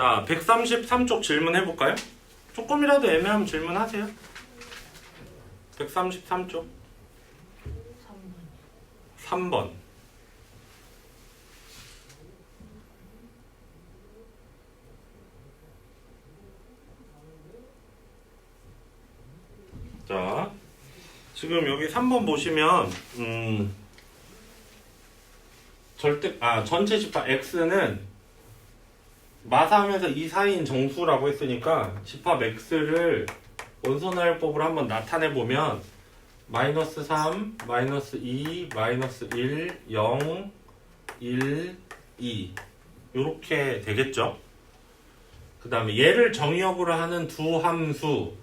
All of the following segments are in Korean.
자, 133쪽 질문 해볼까요? 조금이라도 애매하면 질문하세요. 133쪽 3번. 자, 지금 여기 3번 보시면 전체 집합 x는 마삼에서 2 사이인 정수라고 했으니까 집합 x를 원소나열법으로 한번 나타내 보면 마이너스 3, 마이너스 2, 마이너스 1, 0, 1, 2 이렇게 되겠죠. 그 다음에 얘를 정의역으로 하는 두 함수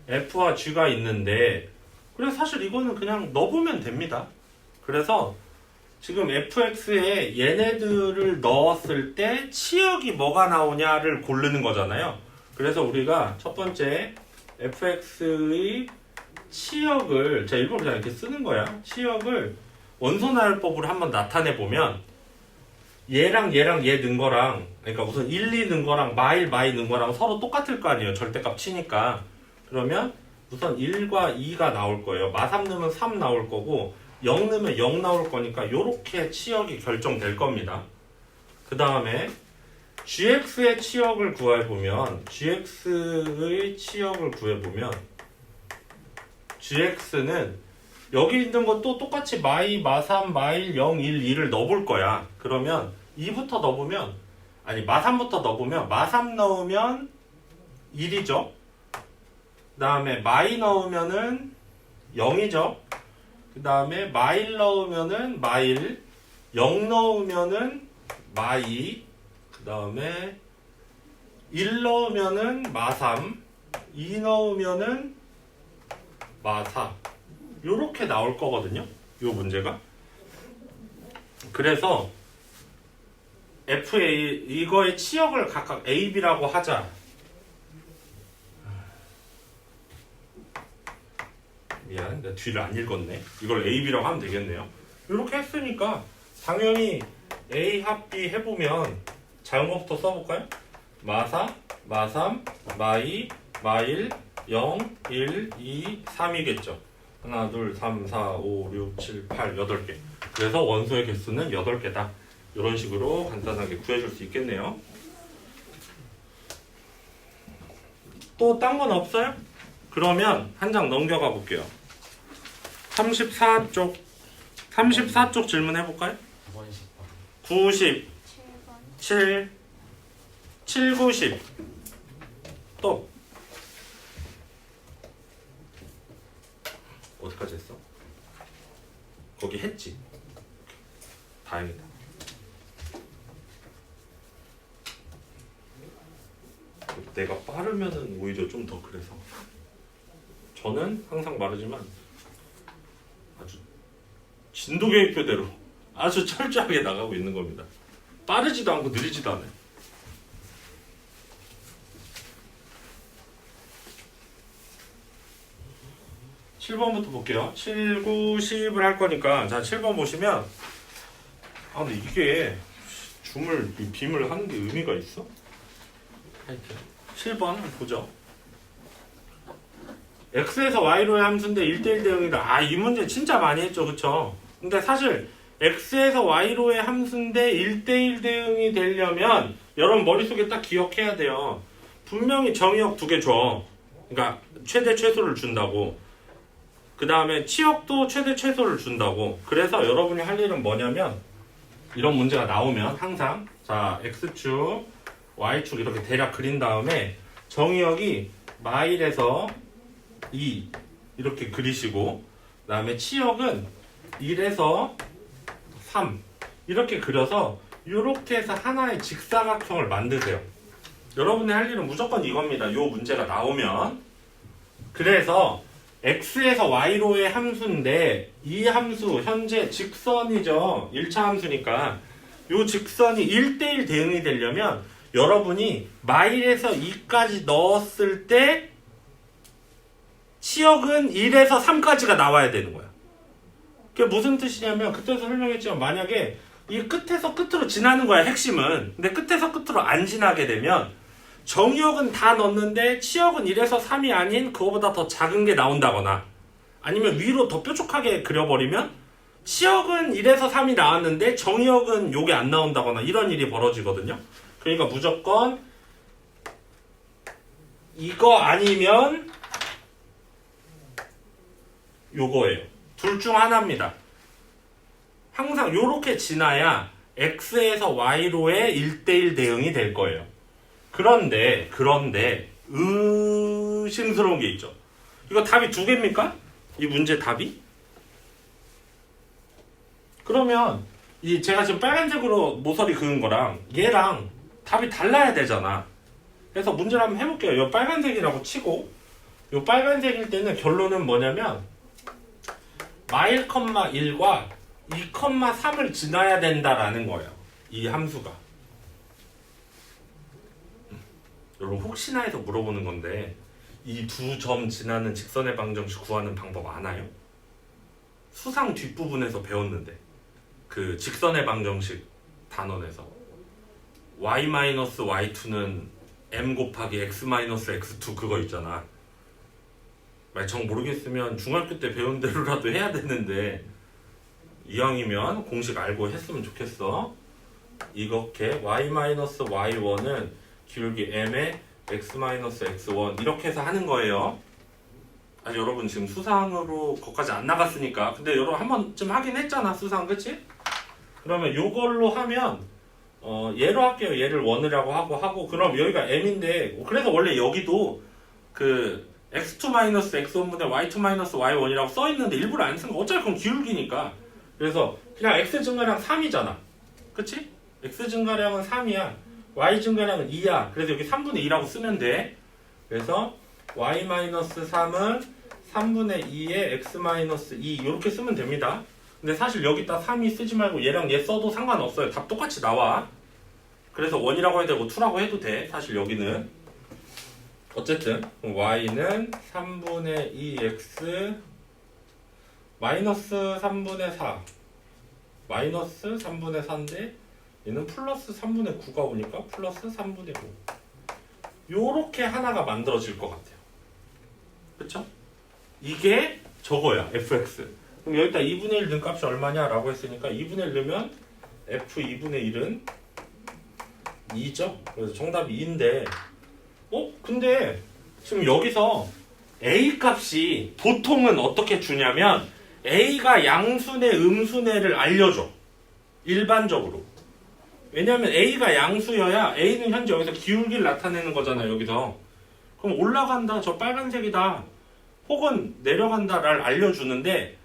f와 g가 있는데, 그래서 사실 이거는 그냥 넣어보면 됩니다. 그래서 지금 fx에 얘네들을 넣었을 때 치역이 뭐가 나오냐를 고르는 거잖아요. 그래서 우리가 첫 번째 fx의 치역을 제가 일부러 그냥 이렇게 쓰는 거야. 치역을 원소나열법으로 한번 나타내 보면 얘랑 얘랑 얘 넣은 거랑, 그러니까 우선 1, 2 넣은 거랑 마일 넣은 거랑 서로 똑같을 거 아니에요. 절대값 치니까. 그러면 우선 1과 2가 나올 거예요. 마3 넣으면 3 나올 거고 0 넣으면 0 나올 거니까 요렇게 치역이 결정될 겁니다. 그 다음에 gx의 치역을 구해보면 gx는 여기 있는 것도 똑같이 마이, 마3, 마일, 0, 1, 2를 넣어볼 거야. 그러면 2부터 넣어보면, 아니 마3부터 넣어보면 마3 넣으면 1이죠. 그 다음에 마이 넣으면은 0이죠. 그 다음에 마일 넣으면은 마일, 0 넣으면은 마이, 그 다음에 1 넣으면은 마3, 2 넣으면은 마4 요렇게 나올 거거든요. 요 문제가. 그래서 FA 이거의 치역을 각각 A, B라고 하자. 미안, 내가 뒤를 안 읽었네. 이걸 A, B라고 하면 되겠네요. 이렇게 했으니까 당연히 A 합 B 해보면 작은 것부터 써볼까요? 마4, 마3, 마2, 마1, 0, 1, 2, 3이겠죠. 하나, 둘, 3, 4, 5, 6, 7, 8, 8개. 그래서 원소의 개수는 8개다. 이런 식으로 간단하게 구해줄 수 있겠네요. 또 딴 건 없어요? 그러면 한 장 넘겨가 볼게요. 34쪽 질문 해볼까요? 90, 7, 90. 또 어디까지 했어? 거기 했지? 다행이다. 내가 빠르면은 오히려 좀 더 그래서 저는 항상 말하지만 아주 진도계획표대로 아주 철저하게 나가고 있는 겁니다. 빠르지도 않고 느리지도 않아요. (7번부터) 볼게요. 7, 9, 10을 할 거니까 자 7번 보시면 근데 이게 빔을 하는 게 의미가 있어? 하여튼 7번 한번 보죠. x에서 y로의 함수인데 1대1 대응이다. 이 문제 진짜 많이 했죠. 그쵸? 근데 사실 x에서 y로의 함수인데 1대1 대응이 되려면 여러분 머릿속에 딱 기억해야 돼요. 분명히 정의역 2개 줘. 그러니까 최대 최소를 준다고. 그 다음에 치역도 최대 최소를 준다고. 그래서 여러분이 할 일은 뭐냐면 이런 문제가 나오면 항상 자 x축 y축 이렇게 대략 그린 다음에 정의역이 마일에서 2 이렇게 그리시고, 그 다음에 치역은 1에서 3 이렇게 그려서 이렇게 해서 하나의 직사각형을 만드세요. 여러분이 할 일은 무조건 이겁니다. 요 문제가 나오면. 그래서 x에서 y로의 함수인데 이 함수 현재 직선이죠. 1차 함수니까 요 직선이 1대1 대응이 되려면 여러분이 마일에서 2까지 넣었을 때 치역은 1에서 3까지가 나와야 되는 거야. 그게 무슨 뜻이냐면 그때도 설명했지만 만약에 이 끝에서 끝으로 지나는 거야 핵심은. 근데 끝에서 끝으로 안 지나게 되면 정의역은 다 넣었는데 치역은 1에서 3이 아닌 그거보다 더 작은 게 나온다거나 아니면 위로 더 뾰족하게 그려버리면 치역은 1에서 3이 나왔는데 정의역은 요게 안 나온다거나 이런 일이 벌어지거든요. 그러니까 무조건 이거 아니면 요거예요. 둘 중 하나입니다. 항상 요렇게 지나야 x에서 y로의 1대1 대응이 될 거예요. 그런데 의심스러운 게 있죠. 이거 답이 두 개입니까? 이 문제 답이? 그러면 이 제가 지금 빨간색으로 모서리 그은 거랑 얘랑 답이 달라야 되잖아. 그래서 문제를 한번 해볼게요. 이 빨간색이라고 치고 이 빨간색일 때는 결론은 뭐냐면 마일, 1과 2,3을 지나야 된다라는 거예요. 이 함수가. 여러분 혹시나 해서 물어보는 건데 이 두 점 지나는 직선의 방정식 구하는 방법 아나요? 수상 뒷부분에서 배웠는데 그 직선의 방정식 단원에서 y-y2는 m 곱하기 x-x2 그거 있잖아. 정 모르겠으면 중학교 때 배운 대로라도 해야 되는데 이왕이면 공식 알고 했으면 좋겠어. 이렇게 y-y1은 기울기 m에 x-x1 이렇게 해서 하는 거예요. 아니 여러분 지금 수상으로 거기까지 안 나갔으니까. 근데 여러분 한 번쯤 하긴 했잖아 수상, 그치? 그러면 요걸로 하면 얘로 할게요. 얘를 1이라고 하고 그럼 여기가 m인데 그래서 원래 여기도 그 x2-x1분의 y2-y1이라고 써있는데 일부러 안 쓴 거 어차피 그건 기울기니까. 그래서 그냥 x 증가량 3이잖아. 그치? x 증가량은 3이야. y 증가량은 2야. 그래서 여기 3분의 2라고 쓰면 돼. 그래서 y-3은 3분의 2에 x-2 이렇게 쓰면 됩니다. 근데 사실 여기다 3이 쓰지 말고 얘랑 얘 써도 상관없어요. 답 똑같이 나와. 그래서 1이라고 해도 되고 2라고 해도 돼. 사실 여기는. 어쨌든 y는 3분의 2x 마이너스 3분의 4 마이너스 3분의 4인데 얘는 플러스 3분의 9가 오니까 플러스 3분의 5 요렇게 하나가 만들어질 것 같아요. 그쵸? 이게 저거야 fx. 그럼 여기다 2분의 1 넣은 값이 얼마냐 라고 했으니까 2분의 1 넣으면 f 2분의 1은 2죠. 그래서 정답이 2인데 근데 지금 여기서 a 값이 보통은 어떻게 주냐면 a가 양수네 음수네를 알려줘. 일반적으로. 왜냐면 a가 양수여야 a는 현재 여기서 기울기를 나타내는 거잖아. 여기서. 그럼 올라간다, 저 빨간색이다, 혹은 내려간다를 알려주는데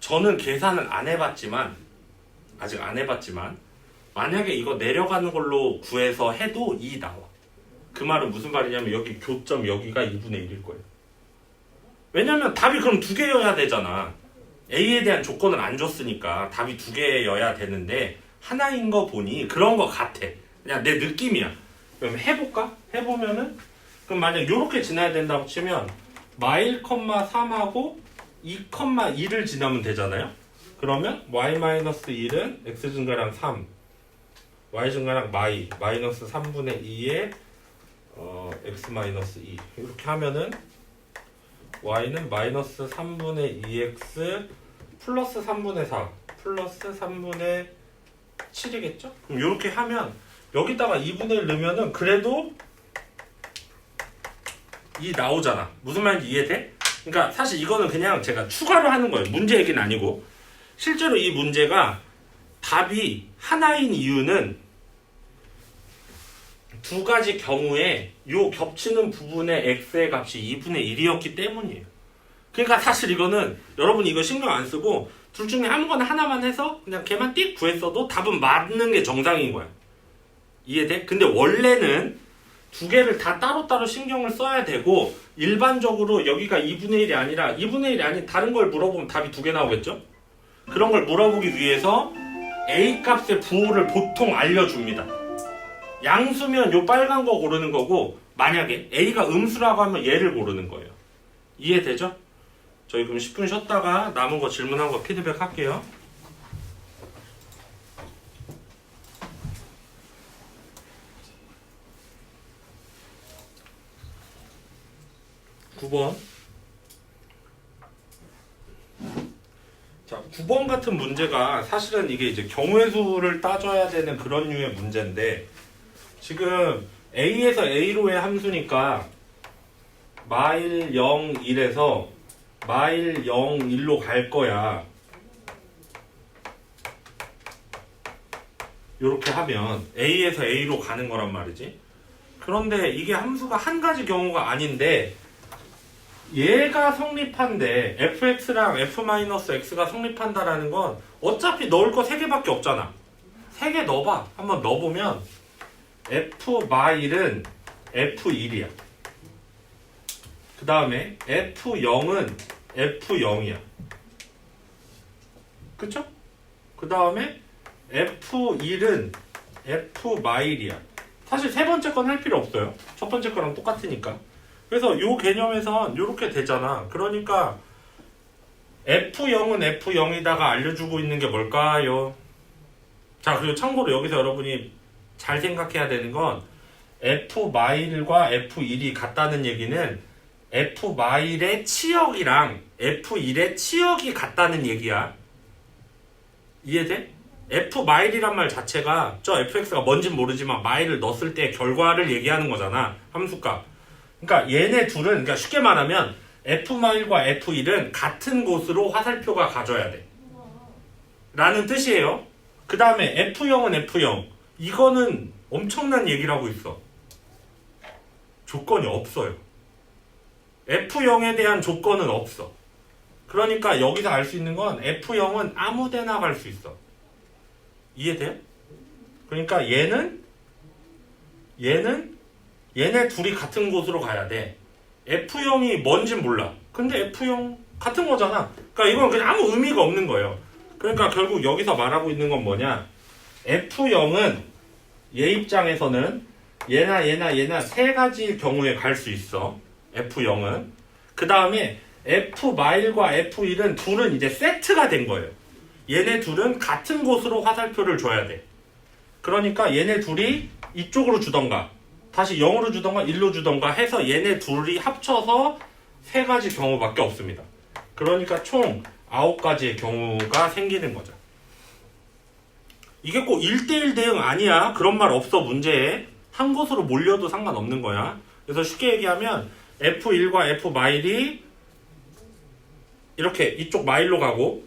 저는 계산을 안 해봤지만 아직 안 해봤지만 만약에 이거 내려가는 걸로 구해서 해도 2 나와. 그 말은 무슨 말이냐면 여기 교점 여기가 2분의 1일 거예요. 왜냐면 답이 그럼 두 개여야 되잖아. A에 대한 조건을 안 줬으니까 답이 두 개여야 되는데 하나인 거 보니 그런 거 같아. 그냥 내 느낌이야. 그럼 해볼까? 해보면은 그럼 만약 이렇게 지나야 된다고 치면 마일, 3하고 2,2를 지나면 되잖아요. 그러면 y-1은 x 증가량 3 y 증가량 마이너스 3분의 2에 x-2 이렇게 하면은 y는 마이너스 3분의 2x 플러스 3분의 4 플러스 3분의 7이겠죠? 그럼 이렇게 하면 여기다가 2분의 1 넣으면은 그래도 2 나오잖아. 무슨 말인지 이해돼? 그러니까 사실 이거는 그냥 제가 추가로 하는 거예요. 문제 얘기는 아니고. 실제로 이 문제가 답이 하나인 이유는 두 가지 경우에 요 겹치는 부분의 x의 값이 2분의 1이었기 때문이에요. 그러니까 사실 이거는 여러분이 이거 신경 안 쓰고 둘 중에 아무거나 하나만 해서 그냥 걔만 띡 구했어도 답은 맞는 게 정상인 거야. 이해돼? 근데 원래는 두 개를 다 따로따로 신경을 써야 되고 일반적으로 여기가 2분의 1이 아니라 2분의 1이 아닌 다른 걸 물어보면 답이 두 개 나오겠죠? 그런 걸 물어보기 위해서 A 값의 부호를 보통 알려줍니다. 양수면 요 빨간 거 고르는 거고 만약에 A가 음수라고 하면 얘를 고르는 거예요. 이해되죠? 저희 그럼 10분 쉬었다가 남은 거 질문한 거 피드백 할게요. 9번. 자, 9번 같은 문제가 사실은 이게 이제 경우의 수를 따져야 되는 그런 류의 문제인데 지금 A에서 A로의 함수니까 마일 0, 1에서 마일 0, 1로 갈 거야. 이렇게 하면 A에서 A로 가는 거란 말이지. 그런데 이게 함수가 한 가지 경우가 아닌데 얘가 성립한데 fx랑 f-x가 성립한다라는 건 어차피 넣을 거 3개밖에 없잖아. 3개 넣어봐. 한번 넣어보면 f-1은 f1이야. 그 다음에 f0은 f0이야. 그쵸? 그 다음에 f1은 f-1이야. 사실 세 번째 건 할 필요 없어요. 첫 번째 거랑 똑같으니까. 그래서 요 개념에선 요렇게 되잖아. 그러니까 F0은 F0이다가 알려주고 있는 게 뭘까요? 자, 그리고 참고로 여기서 여러분이 잘 생각해야 되는 건 F-과 F1이 같다는 얘기는 F-의 치역이랑 F1의 치역이 같다는 얘기야. 이해돼? F-이란 말 자체가 저 fx가 뭔진 모르지만 마일을 넣었을 때 결과를 얘기하는 거잖아. 함수값. 그러니까 얘네 둘은, 그러니까 쉽게 말하면 F-과 F1은 같은 곳으로 화살표가 가져야 돼. 라는 뜻이에요. 그 다음에 F0은 F0. 이거는 엄청난 얘기를 하고 있어. 조건이 없어요. F0에 대한 조건은 없어. 그러니까 여기서 알 수 있는 건 F0은 아무 데나 갈 수 있어. 이해돼요? 그러니까 얘네 둘이 같은 곳으로 가야 돼. F0이 뭔진 몰라. 근데 F0 같은 거잖아. 그러니까 이건 그냥 아무 의미가 없는 거예요. 그러니까 결국 여기서 말하고 있는 건 뭐냐? F0은 얘 입장에서는 얘나 세 가지 경우에 갈 수 있어. F0은. 그 다음에 F-과 F1은 둘은 이제 세트가 된 거예요. 얘네 둘은 같은 곳으로 화살표를 줘야 돼. 그러니까 얘네 둘이 이쪽으로 주던가 다시 0으로 주던가 1로 주던가 해서 얘네 둘이 합쳐서 세 가지 경우밖에 없습니다. 그러니까 총 9가지의 경우가 생기는 거죠. 이게 꼭 1대1 대응 아니야. 그런 말 없어. 문제에 한 곳으로 몰려도 상관없는 거야. 그래서 쉽게 얘기하면 F1과 F-이 이렇게 이쪽 마일로 가고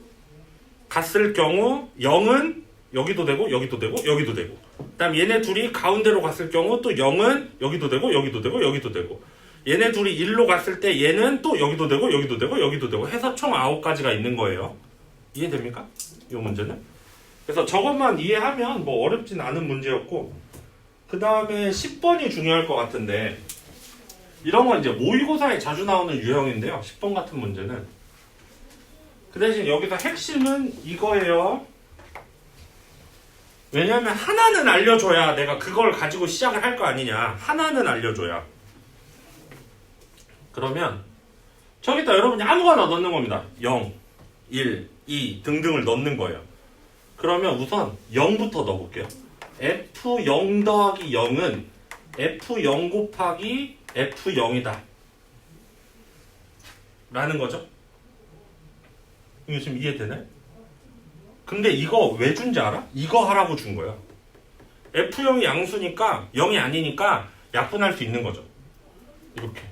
갔을 경우 0은 여기도 되고 여기도 되고 여기도 되고, 그 다음 얘네 둘이 가운데로 갔을 경우 또 0은 여기도 되고 여기도 되고 여기도 되고, 얘네 둘이 1로 갔을 때 얘는 또 여기도 되고 여기도 되고 여기도 되고 해서 총 9가지가 있는 거예요. 이해됩니까? 이 문제는. 그래서 저것만 이해하면 뭐 어렵진 않은 문제였고, 그 다음에 10번이 중요할 것 같은데, 이런 건 이제 모의고사에 자주 나오는 유형인데요. 10번 같은 문제는. 그 대신 여기서 핵심은 이거예요. 왜냐면 하나는 알려줘야 내가 그걸 가지고 시작을 할 거 아니냐. 하나는 알려줘야. 그러면 저기다 여러분이 아무거나 넣는 겁니다. 0, 1, 2 등등을 넣는 거예요. 그러면 우선 0부터 넣어볼게요. F0 더하기 0은 F0 곱하기 F0이다 라는 거죠. 이거 지금 이해되나요? 근데 이거 왜 준지 알아? 이거 하라고 준 거야. F0이 양수니까 0이 아니니까 약분할 수 있는 거죠. 이렇게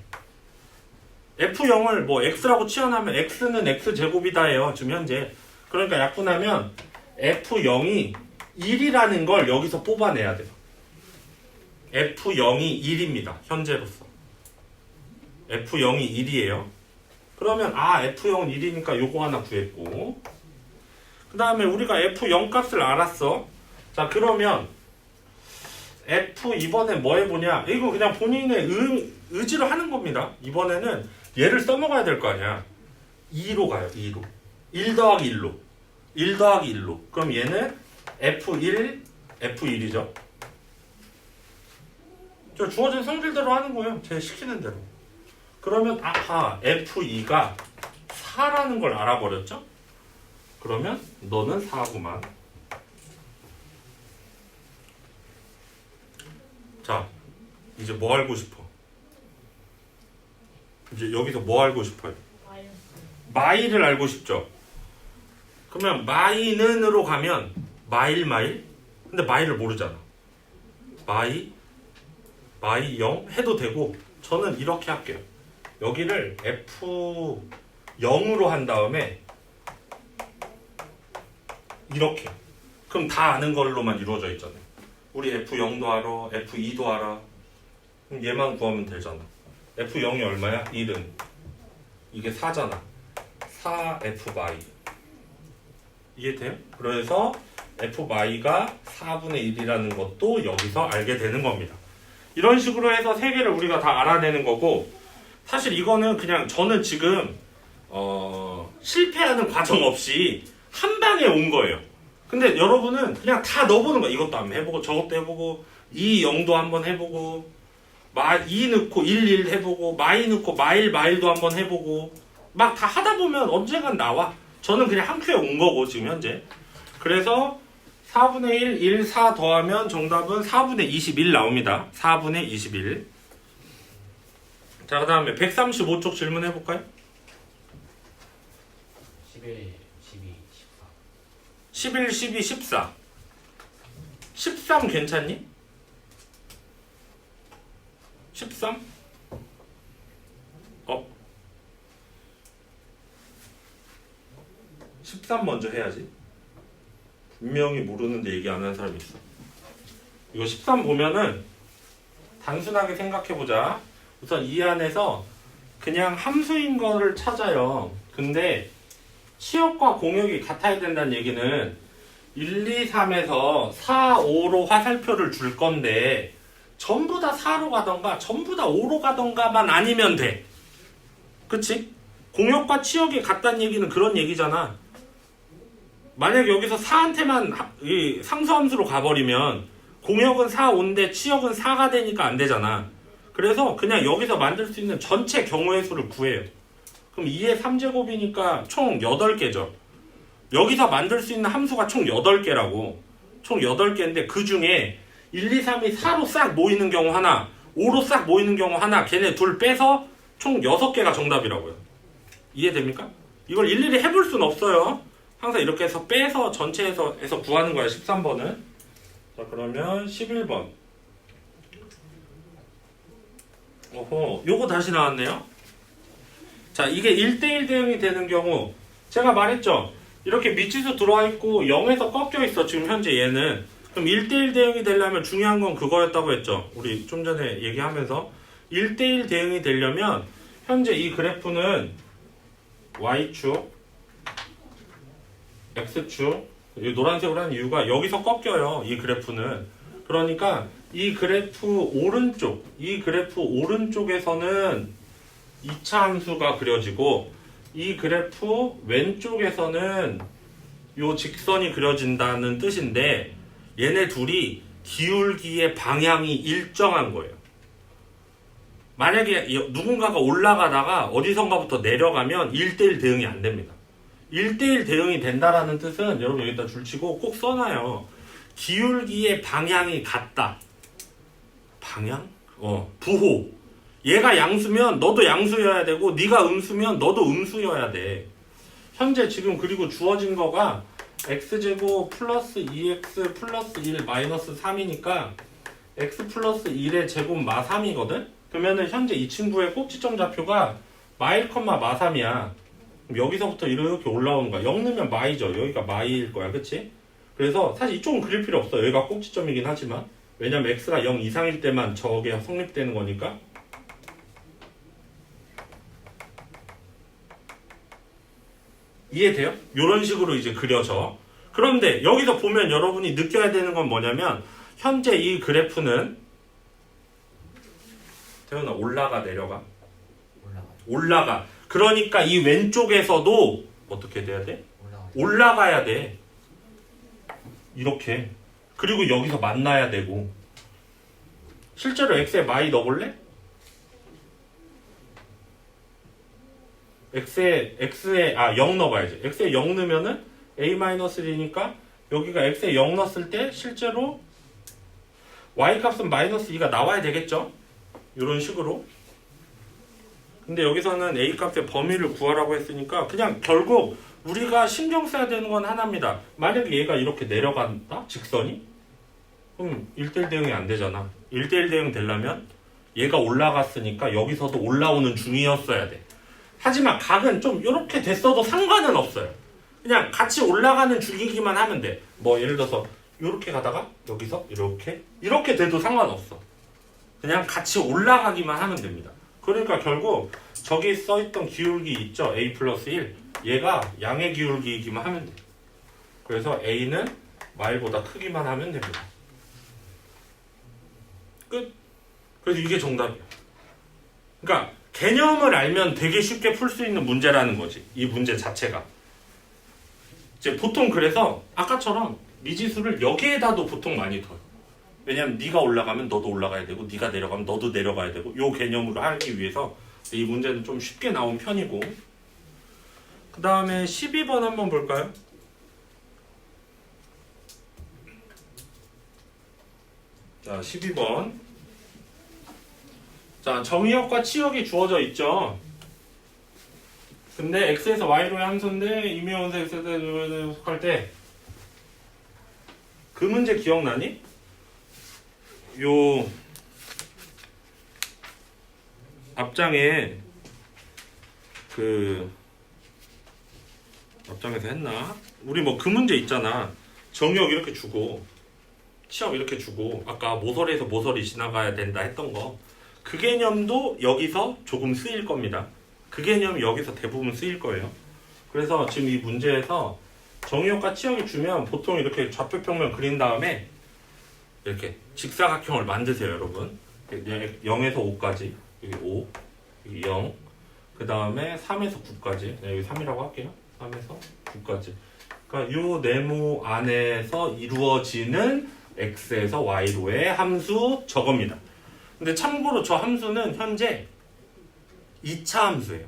F0을 뭐 X라고 치환하면 X는 X제곱이다예요. 지금 현재. 그러니까 약분하면 F0이 1이라는 걸 여기서 뽑아내야 돼요. F0이 1입니다. 현재로서. F0이 1이에요. 그러면 F0은 1이니까 요거 하나 구했고, 그 다음에 우리가 F0 값을 알았어. 자, 그러면 F 이번에 뭐 해보냐? 이거 그냥 본인의 의지로 하는 겁니다. 이번에는 얘를 써먹어야 될 거 아니야. 2로 가요. 2로. 1 더하기 1로. 1 더하기 1로. 그럼 얘는 F1, F1이죠. 저 주어진 성질대로 하는 거예요. 제 시키는 대로. 그러면 F2가 4라는 걸 알아버렸죠? 그러면 너는 4구만. 자, 이제 뭐 알고 싶어? 이제 여기서 뭐 알고 싶어요? 마일을 알고 싶죠? 그러면 마이는으로 가면 마일. 근데 마일을 모르잖아. 마이 0 해도 되고 저는 이렇게 할게요. 여기를 F0으로 한 다음에 이렇게. 그럼 다 아는 걸로만 이루어져 있잖아요. 우리 F0도 알아, F2도 알아. 그럼 얘만 구하면 되잖아. F0이 얼마야? 1은. 이게 4잖아. 4Fy. 이해돼요? 그래서 Fy가 4분의 1이라는 것도 여기서 알게 되는 겁니다. 이런 식으로 해서 세 개를 우리가 다 알아내는 거고, 사실 이거는 그냥 저는 지금 실패하는 과정 없이 한 방에 온 거예요. 근데 여러분은 그냥 다 넣어보는 거야. 이것도 한번 해보고 저것도 해보고 2, 0도 한번 해보고 2 넣고 1 해보고 마이 넣고 마일도 한번 해보고 막 다 하다 보면 언젠간 나와. 저는 그냥 한 큐에 온 거고 지금 현재. 그래서 4분의 1, 4 더하면 정답은 4분의 21 나옵니다. 4분의 21. 자, 그 다음에 135쪽 질문 해볼까요? 11, 12, 14. 11, 12, 14. 13 괜찮니? 13? 13 먼저 해야지. 분명히 모르는데 얘기 안 하는 사람이 있어. 이거 13 보면은 단순하게 생각해보자. 우선 이 안에서 그냥 함수인 거를 찾아요. 근데 치역과 공역이 같아야 된다는 얘기는 1, 2, 3에서 4, 5로 화살표를 줄 건데 전부 다 4로 가던가 전부 다 5로 가던가만 아니면 돼. 그치? 공역과 치역이 같다는 얘기는 그런 얘기잖아. 만약 여기서 4한테만 상수함수로 가버리면 공역은 4, 5인데 치역은 4가 되니까 안 되잖아. 그래서 그냥 여기서 만들 수 있는 전체 경우의 수를 구해요. 그럼 2의 3제곱이니까 총 8개죠. 여기서 만들 수 있는 함수가 총 8개라고. 총 8개인데 그 중에 1, 2, 3이 4로 싹 모이는 경우 하나, 5로 싹 모이는 경우 하나, 걔네 둘 빼서 총 6개가 정답이라고요. 이해됩니까? 이걸 일일이 해볼 순 없어요. 항상 이렇게 해서 빼서 전체에서 구하는 거야. 13번은. 자, 그러면 11번. 오호, 요거 다시 나왔네요. 자, 이게 1대1 대응이 되는 경우 제가 말했죠. 이렇게 미치수 들어와 있고 0에서 꺾여 있어. 지금 현재 얘는. 그럼 1대1 대응이 되려면 중요한 건 그거였다고 했죠. 우리 좀 전에 얘기하면서 1대1 대응이 되려면 현재 이 그래프는 Y축, X축, 이 노란색으로 한 이유가 여기서 꺾여요. 이 그래프는. 그러니까 이 그래프 오른쪽에서는 2차 함수가 그려지고 이 그래프 왼쪽에서는 요 직선이 그려진다는 뜻인데 얘네 둘이 기울기의 방향이 일정한 거예요. 만약에 누군가가 올라가다가 어디선가부터 내려가면 1대1 대응이 안 됩니다. 1대1 대응이 된다라는 뜻은 여러분 여기다 줄치고 꼭 써놔요. 기울기의 방향이 같다. 방향? 부호. 얘가 양수면 너도 양수여야 되고 네가 음수면 너도 음수여야 돼. 현재 지금 그리고 주어진 거가 x제곱 플러스 2x 플러스 1 마이너스 3이니까 x 플러스 1의 제곱 마 3이거든? 그러면은 현재 이 친구의 꼭지점 좌표가 마1, 마 3이야. 여기서부터 이렇게 올라오는 거야. 0 넣으면 마이죠. 여기가 마이일 거야. 그치? 그래서 사실 이쪽은 그릴 필요 없어. 여기가 꼭지점이긴 하지만. 왜냐면 x가 0 이상일 때만 저게 성립되는 거니까. 이해돼요? 이런 식으로 이제 그려져. 그런데 여기서 보면 여러분이 느껴야 되는 건 뭐냐면 현재 이 그래프는 태훈아 올라가 내려가? 올라가. 그러니까 이 왼쪽에서도 어떻게 돼야 돼? 올라가야 돼. 이렇게. 그리고 여기서 만나야 되고. 실제로 x에 마이 넣어볼래? x에 0 넣어봐야지. x에 0 넣으면은 a-1이니까 여기가 x에 0 넣었을 때 실제로 y 값은 마이너스 2가 나와야 되겠죠? 이런 식으로. 근데 여기서는 A 값의 범위를 구하라고 했으니까 그냥 결국 우리가 신경 써야 되는 건 하나입니다. 만약에 얘가 이렇게 내려간다? 직선이? 그럼 1대1 대응이 안 되잖아. 1대1 대응 되려면 얘가 올라갔으니까 여기서도 올라오는 중이었어야 돼. 하지만 각은 좀 이렇게 됐어도 상관은 없어요. 그냥 같이 올라가는 중이기만 하면 돼. 뭐 예를 들어서 이렇게 가다가 여기서 이렇게 돼도 상관없어. 그냥 같이 올라가기만 하면 됩니다. 그러니까 결국 저기 써있던 기울기 있죠? A 플러스 1. 얘가 양의 기울기이기만 하면 돼. 그래서 A는 마일보다 크기만 하면 됩니다. 끝. 그래서 이게 정답이야. 그러니까 개념을 알면 되게 쉽게 풀 수 있는 문제라는 거지. 이 문제 자체가. 이제 보통 그래서 아까처럼 미지수를 여기에다도 보통 많이 둬요. 왜냐면 네가 올라가면 너도 올라가야 되고 네가 내려가면 너도 내려가야 되고 요 개념으로 하기 위해서 이 문제는 좀 쉽게 나온 편이고. 그 다음에 12번 한번 볼까요? 자, 12번. 자, 정의역과 치역이 주어져 있죠. 근데 x에서 y로의 함수인데 임의원수 x에 속할 때 그 문제 기억나니? 요 앞장에 앞장에서 했나? 우리 뭐 그 문제 있잖아. 정의역 이렇게 주고 치역 이렇게 주고 아까 모서리에서 모서리 지나가야 된다 했던 거. 그 개념도 여기서 조금 쓰일 겁니다. 그 개념이 여기서 대부분 쓰일 거예요. 그래서 지금 이 문제에서 정의역과 치역이 주면 보통 이렇게 좌표평면 그린 다음에 이렇게 직사각형을 만드세요, 여러분. 0에서 5까지. 여기 5, 여기 0. 그 다음에 3에서 9까지. 여기 3이라고 할게요. 3에서 9까지. 그러니까 이 네모 안에서 이루어지는 x에서 y로의 함수 저겁니다. 근데 참고로 저 함수는 현재 2차 함수예요.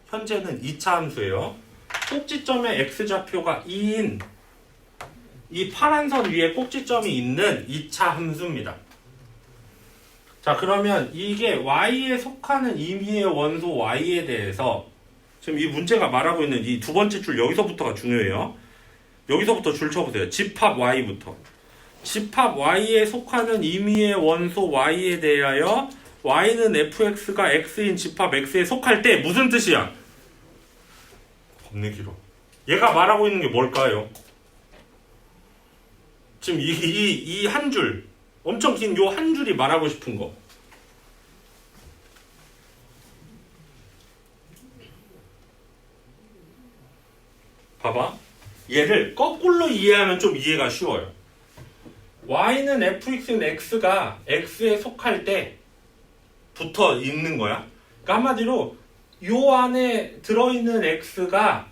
현재는 2차 함수예요. 꼭지점의 x좌표가 2인 이 파란 선 위에 꼭지점이 있는 2차 함수입니다. 자, 그러면 이게 y에 속하는 임의의 원소 y에 대해서 지금 이 문제가 말하고 있는 이 두 번째 줄 여기서부터가 중요해요. 여기서부터 줄 쳐보세요. 집합 y부터. 집합 y에 속하는 임의의 원소 y에 대하여 y는 fx가 x인 집합 x에 속할 때 무슨 뜻이야? 겁내 길어. 얘가 말하고 있는 게 뭘까요? 지금 이 한 줄, 엄청 긴 요 한 줄이 말하고 싶은 거. 봐봐. 얘를 거꾸로 이해하면 좀 이해가 쉬워요. y는 fx인 x가 x에 속할 때 붙어 있는 거야. 그러니까 한마디로 요 안에 들어있는 x가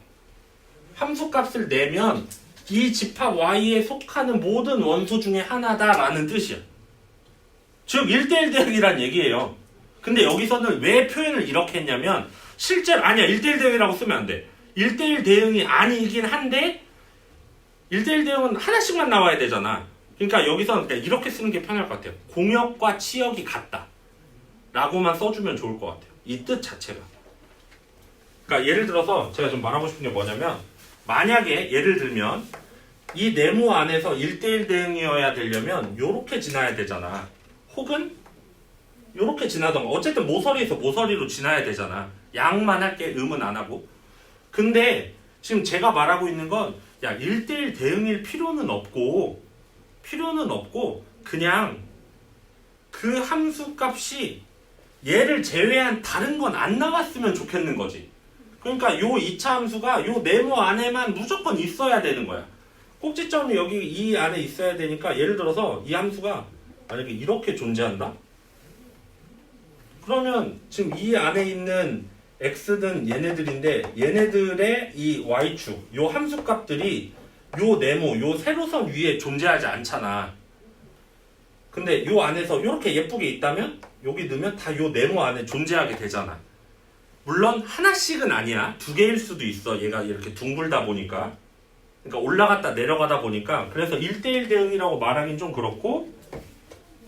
함수값을 내면 이 집합 y에 속하는 모든 원소 중에 하나다라는 뜻이야. 즉 1대1 대응이란 얘기예요. 근데 여기서는 왜 표현을 이렇게 했냐면 실제로 아니야 1대1 대응이라고 쓰면 안 돼. 1대1 대응이 아니긴 한데 1대1 대응은 하나씩만 나와야 되잖아. 그러니까 여기서는 그냥 이렇게 쓰는 게 편할 것 같아요. 공역과 치역이 같다 라고만 써주면 좋을 것 같아요. 이 뜻 자체가. 그러니까 예를 들어서 제가 좀 말하고 싶은 게 뭐냐면 만약에 예를 들면 이 네모 안에서 1대1 대응이어야 되려면 요렇게 지나야 되잖아. 혹은 요렇게 지나던가 어쨌든 모서리에서 모서리로 지나야 되잖아. 양만 할게 음은 안 하고. 근데 지금 제가 말하고 있는 건 야 1대1 대응일 필요는 없고 그냥 그 함수 값이 얘를 제외한 다른 건 안 나왔으면 좋겠는 거지. 그러니까 요 2차 함수가 요 네모 안에만 무조건 있어야 되는 거야. 꼭지점이 여기 이 안에 있어야 되니까 예를 들어서 이 함수가 만약에 이렇게 존재한다? 그러면 지금 이 안에 있는 x는 얘네들인데 얘네들의 이 y축, 요 함수값들이 요 네모, 요 세로선 위에 존재하지 않잖아. 근데 요 안에서 이렇게 예쁘게 있다면 여기 넣으면 다 요 네모 안에 존재하게 되잖아. 물론 하나씩은 아니야. 두 개일 수도 있어. 얘가 이렇게 둥글다 보니까. 그러니까 올라갔다 내려가다 보니까. 그래서 1대1 대응이라고 말하긴 좀 그렇고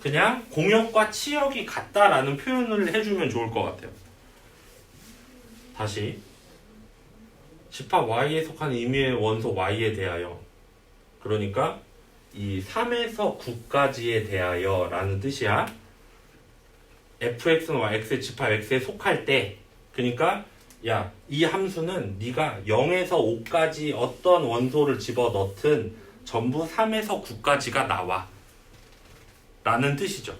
그냥 공역과 치역이 같다라는 표현을 해주면 좋을 것 같아요. 다시 집합 y에 속하는 임의의 원소 y에 대하여, 그러니까 이 3에서 9까지에 대하여 라는 뜻이야. fx는 x의 집합 x에 속할 때, 그러니까 야, 이 함수는 네가 0에서 5까지 어떤 원소를 집어넣든 전부 3에서 9까지가 나와 라는 뜻이죠.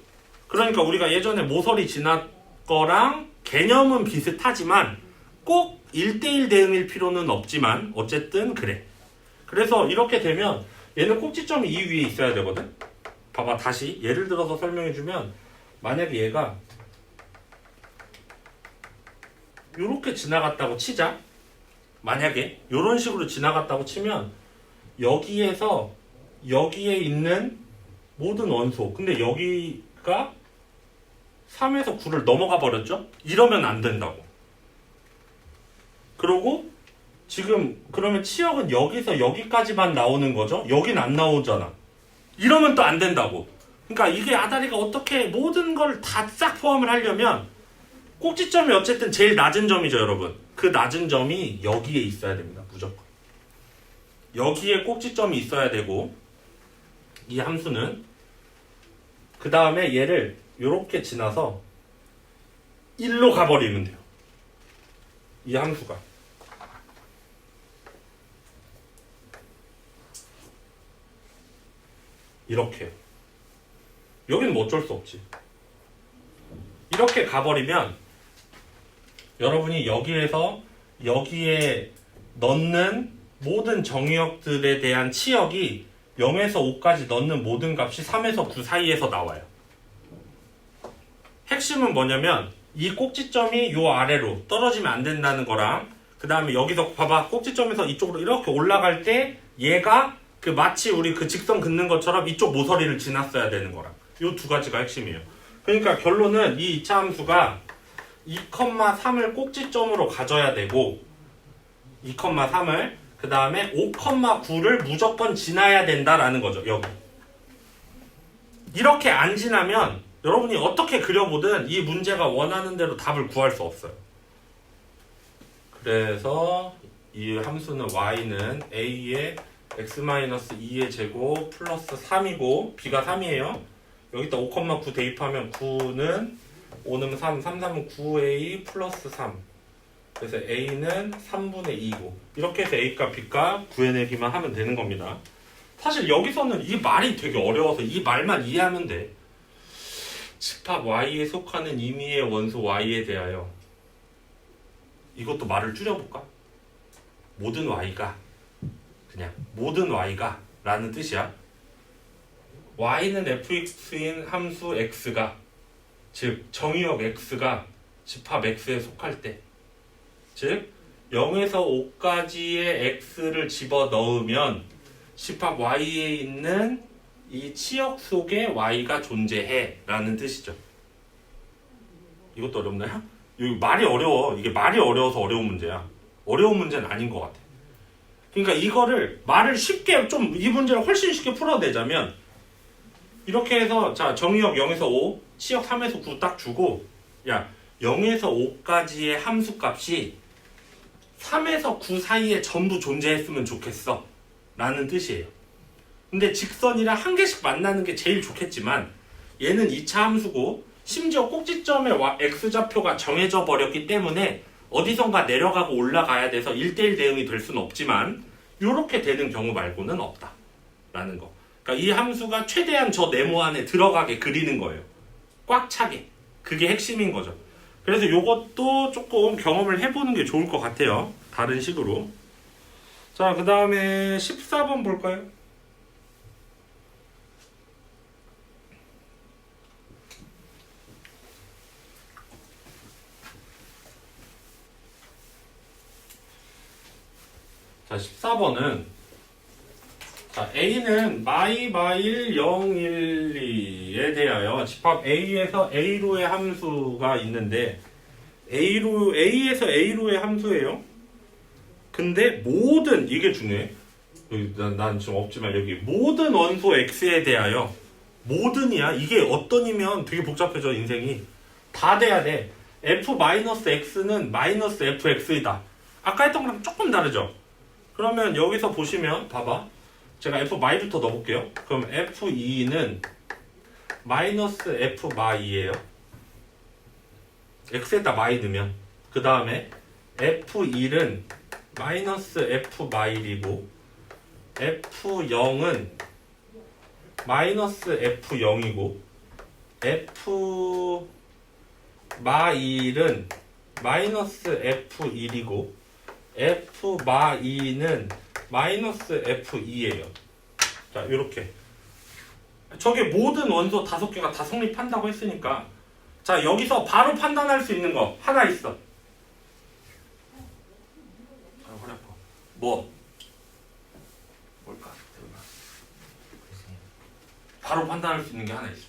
그러니까 우리가 예전에 모서리 지난 거랑 개념은 비슷하지만 꼭 1대1 대응일 필요는 없지만 어쨌든 그래. 그래서 이렇게 되면 얘는 꼭지점이 이 위에 있어야 되거든. 봐봐, 다시 예를 들어서 설명해주면, 만약에 얘가 요렇게 지나갔다고 치자. 만약에 요런 식으로 지나갔다고 치면 여기에서 여기에 있는 모든 원소, 근데 여기가 3에서 9를 넘어가 버렸죠? 이러면 안 된다고. 그러고 지금 그러면 치역은 여기서 여기까지만 나오는 거죠? 여긴 안 나오잖아. 이러면 또 안 된다고. 그러니까 이게 아다리가 어떻게 모든 걸 다 싹 포함을 하려면 꼭지점이 어쨌든 제일 낮은 점이죠, 여러분. 그 낮은 점이 여기에 있어야 됩니다, 무조건. 여기에 꼭지점이 있어야 되고, 이 함수는 그 다음에 얘를 이렇게 지나서 1로 가버리면 돼요. 이 함수가. 이렇게. 여기는 뭐 어쩔 수 없지. 이렇게 가버리면 여러분이 여기에서 여기에 넣는 모든 정의역들에 대한 치역이 0에서 5까지 넣는 모든 값이 3에서 9 사이에서 나와요. 핵심은 뭐냐면 이 꼭지점이 요 아래로 떨어지면 안 된다는 거랑, 그 다음에 여기서 봐봐, 꼭지점에서 이쪽으로 이렇게 올라갈 때 얘가 그 마치 우리 그 직선 긋는 것처럼 이쪽 모서리를 지났어야 되는 거랑, 요 두 가지가 핵심이에요. 그러니까 결론은 이 2차 함수가 2,3을 꼭지점으로 가져야 되고, 2,3을 그 다음에 5,9를 무조건 지나야 된다라는 거죠. 여기 이렇게 안 지나면 여러분이 어떻게 그려보든 이 문제가 원하는 대로 답을 구할 수 없어요. 그래서 이 함수는 y는 a의 x-2의 제곱 플러스 3이고 b가 3이에요. 여기다 5,9 대입하면 9는 5는 3, 3, 3은 9a 플러스 3. 그래서 a는 3분의 2고, 이렇게 해서 a값, b값 구해내기만 하면 되는 겁니다. 사실 여기서는 이 말이 되게 어려워서 이 말만 이해하면 돼. 집합 y에 속하는 임의의 원소 y에 대하여, 이것도 말을 줄여볼까? 모든 y가, 그냥 모든 y가 라는 뜻이야. y는 fx인 함수 x가, 즉 정의역 x가 집합 x에 속할 때, 즉 0에서 5까지의 x를 집어넣으면 집합 y에 있는 이 치역 속에 y가 존재해 라는 뜻이죠. 이것도 어렵나요? 이거 말이 어려워. 이게 말이 어려워서 어려운 문제야. 어려운 문제는 아닌 것 같아. 그러니까 이거를 말을 쉽게, 좀 이 문제를 훨씬 쉽게 풀어내자면 이렇게 해서, 자, 정의역 0에서 5, 치역 3에서 9 딱 주고, 야, 0에서 5까지의 함수 값이 3에서 9 사이에 전부 존재했으면 좋겠어 라는 뜻이에요. 근데 직선이랑 한 개씩 만나는 게 제일 좋겠지만 얘는 2차 함수고 심지어 꼭지점의 x좌표가 정해져 버렸기 때문에 어디선가 내려가고 올라가야 돼서 1대1 대응이 될 수는 없지만 이렇게 되는 경우 말고는 없다 라는 거. 그러니까 이 함수가 최대한 저 네모 안에 들어가게 그리는 거예요. 꽉 차게. 그게 핵심인 거죠. 그래서 이것도 조금 경험을 해보는 게 좋을 것 같아요. 다른 식으로. 자, 그 다음에 14번 볼까요? 자, 14번은, 자, A는 마일 0, 1, 2에 대하여 집합 A에서 A로의 함수가 있는데, A에서 A로의 함수예요. 근데 모든, 이게 중요해. 난 지금 없지만 여기 모든 원소 X에 대하여, 모든이야. 이게 어떤이면 되게 복잡해져, 인생이. 다 돼야 돼. f-x는 마이너스 fx이다. 아까 했던 거랑 조금 다르죠? 그러면 여기서 보시면 봐봐. 제가 f-부터 넣어볼게요. 그럼 f2는 마이너스 f-이에요. x에다 마이 넣으면. 그 다음에 f1은 마이너스 f-이고 f0은 마이너스 f0이고 f-1은 마이너스 f1이고 f-2는 마이너스 f2예요. 자, 이렇게. 저게 모든 원소 5개가 다 성립한다고 했으니까 자, 여기서 바로 판단할 수 있는 거 하나 있어. 아, 허리 아파. 뭐? 뭘까? 글쎄요. 바로 판단할 수 있는 게 하나 있어.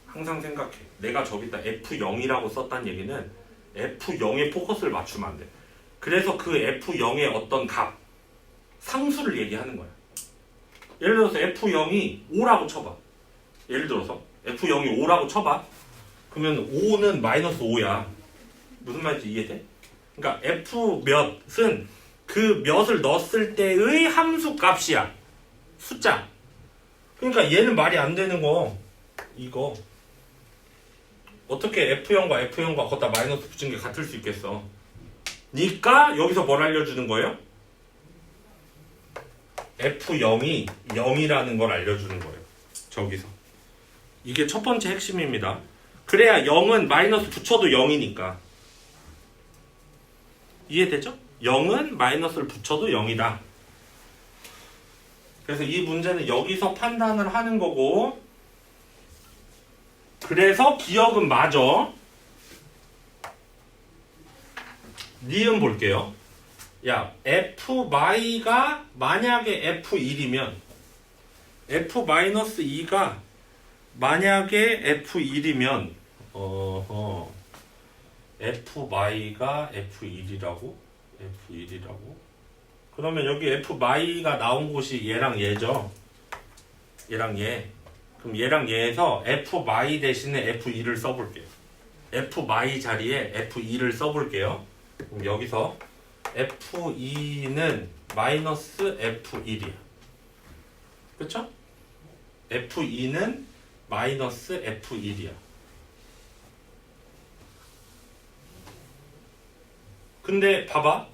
항상 생각해. 내가 저기다 F0이라고 썼다는 얘기는 F0에 포커스를 맞추면 안 돼. 그래서 그 F0의 어떤 값, 상수를 얘기하는 거야. 예를 들어서 F0이 5라고 쳐봐. 예를 들어서 F0이 5라고 쳐봐. 그러면 5는 마이너스 5야. 무슨 말인지 이해돼? 그러니까 F 몇은 그 몇을 넣었을 때의 함수 값이야. 숫자. 그러니까 얘는 말이 안 되는 거. 이거. 어떻게 F0과 F0과 거기다 마이너스 붙인 게 같을 수 있겠어. 니까 여기서 뭘 알려주는 거예요? F0이 0이라는 걸 알려주는 거예요. 저기서. 이게 첫 번째 핵심입니다. 그래야 0은 마이너스 붙여도 0이니까. 이해되죠? 0은 마이너스를 붙여도 0이다. 그래서 이 문제는 여기서 판단을 하는 거고, 그래서 기억은 맞아. 니은 볼게요. 야, f-가 만약에 f1이면 f-2가 만약에 f1이면 f-가 f1이라고? f1이라고? 그러면 여기 f-가 나온 곳이 얘랑 얘죠? 얘랑 얘. 그럼 얘랑 얘에서 f- 대신에 f2를 써볼게요. f- 자리에 f2를 써볼게요. 그럼 여기서 f2는 마이너스 f1이야. 그쵸? f2는 마이너스 f1이야. 근데 봐봐.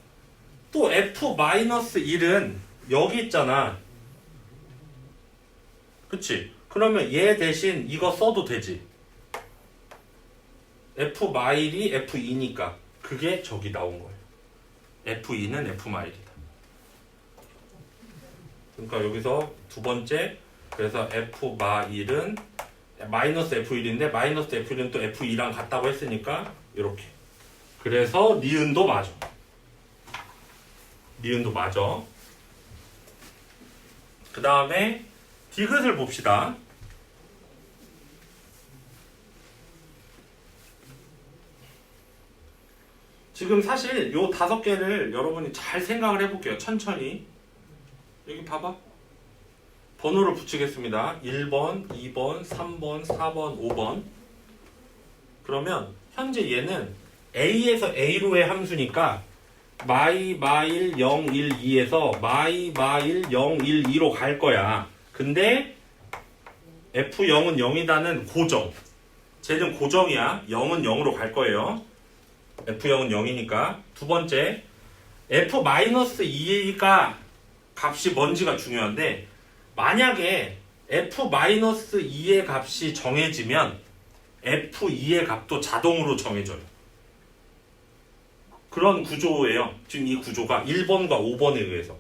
또 f-1은 여기 있잖아. 그치? 그러면 얘 대신 이거 써도 되지. f-이 f2니까 그게 저기 나온 거예요. f2는 f-이다. 그러니까 여기서 두 번째, 그래서 f-1은 마이너스 f1인데 마이너스 f1은 또 f2랑 같다고 했으니까 이렇게. 그래서 니은도 맞아. 니은도 맞아. 그 다음에 디귿을 봅시다. 지금 사실 요 5개를 여러분이 잘 생각을 해볼게요. 천천히. 여기 봐봐. 번호를 붙이겠습니다. 1번, 2번, 3번, 4번, 5번. 그러면 현재 얘는 A에서 A로의 함수니까 마일 0, 1, 2에서 마일 0, 1, 2로 갈 거야. 근데 F0은 0이다는 고정. 쟤는 고정이야. 0은 0으로 갈 거예요. F0은 0이니까. 두 번째, F-2가 값이 뭔지가 중요한데, 만약에 F-2의 값이 정해지면 F2의 값도 자동으로 정해져요. 그런 구조예요. 지금 이 구조가 1번과 5번에 의해서.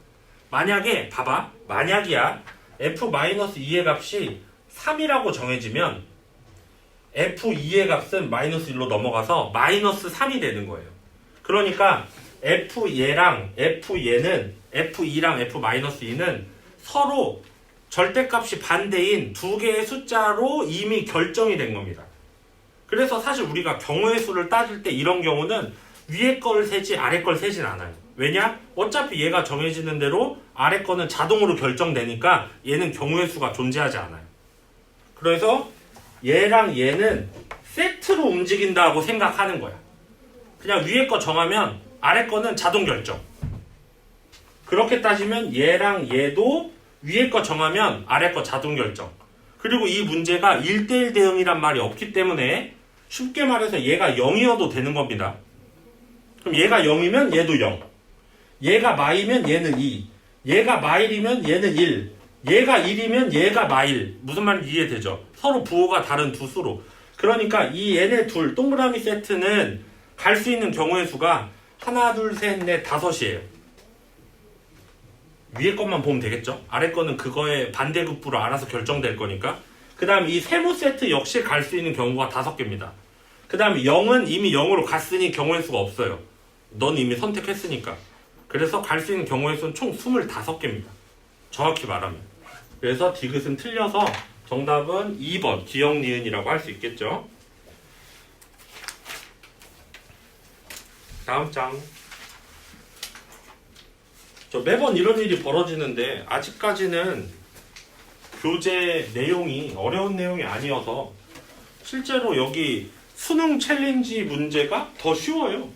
만약에 봐봐. 만약이야. F-2의 값이 3이라고 정해지면 F2의 값은 마이너스 1로 넘어가서 마이너스 3이 되는 거예요. 그러니까 F얘랑 F얘는 F2랑 F-2는 서로 절대값이 반대인 두 개의 숫자로 이미 결정이 된 겁니다. 그래서 사실 우리가 경우의 수를 따질 때 이런 경우는 위에 걸 세지 아래 걸 세진 않아요. 왜냐? 어차피 얘가 정해지는 대로 아래 거는 자동으로 결정되니까 얘는 경우의 수가 존재하지 않아요. 그래서 얘랑 얘는 세트로 움직인다고 생각하는 거야. 그냥 위에 거 정하면 아래 거는 자동 결정. 그렇게 따지면 얘랑 얘도 위에 거 정하면 아래 거 자동 결정. 그리고 이 문제가 1대1 대응이란 말이 없기 때문에 쉽게 말해서 얘가 0이어도 되는 겁니다. 그럼 얘가 0이면 얘도 0. 얘가 마이면 얘는 2. 얘가 마일이면 얘는 1. 얘가 1이면 얘가 마일. 무슨 말인지 이해되죠? 서로 부호가 다른 두 수로. 그러니까 이 얘네 둘 동그라미 세트는 갈 수 있는 경우의 수가 하나, 둘, 셋, 넷, 다섯이에요. 위에 것만 보면 되겠죠? 아래 거는 그거의 반대급부로 알아서 결정될 거니까. 그 다음 이 세모 세트 역시 갈 수 있는 경우가 5개입니다. 그 다음 0은 이미 0으로 갔으니 경우의 수가 없어요. 넌 이미 선택했으니까. 그래서 갈 수 있는 경우의 수는 총 25개입니다. 정확히 말하면. 그래서 디귿은 틀려서 정답은 2번 기역 니은이라고 할 수 있겠죠. 다음 장. 저 매번 이런 일이 벌어지는데 아직까지는 교재 내용이 어려운 내용이 아니어서 실제로 여기 수능 챌린지 문제가 더 쉬워요.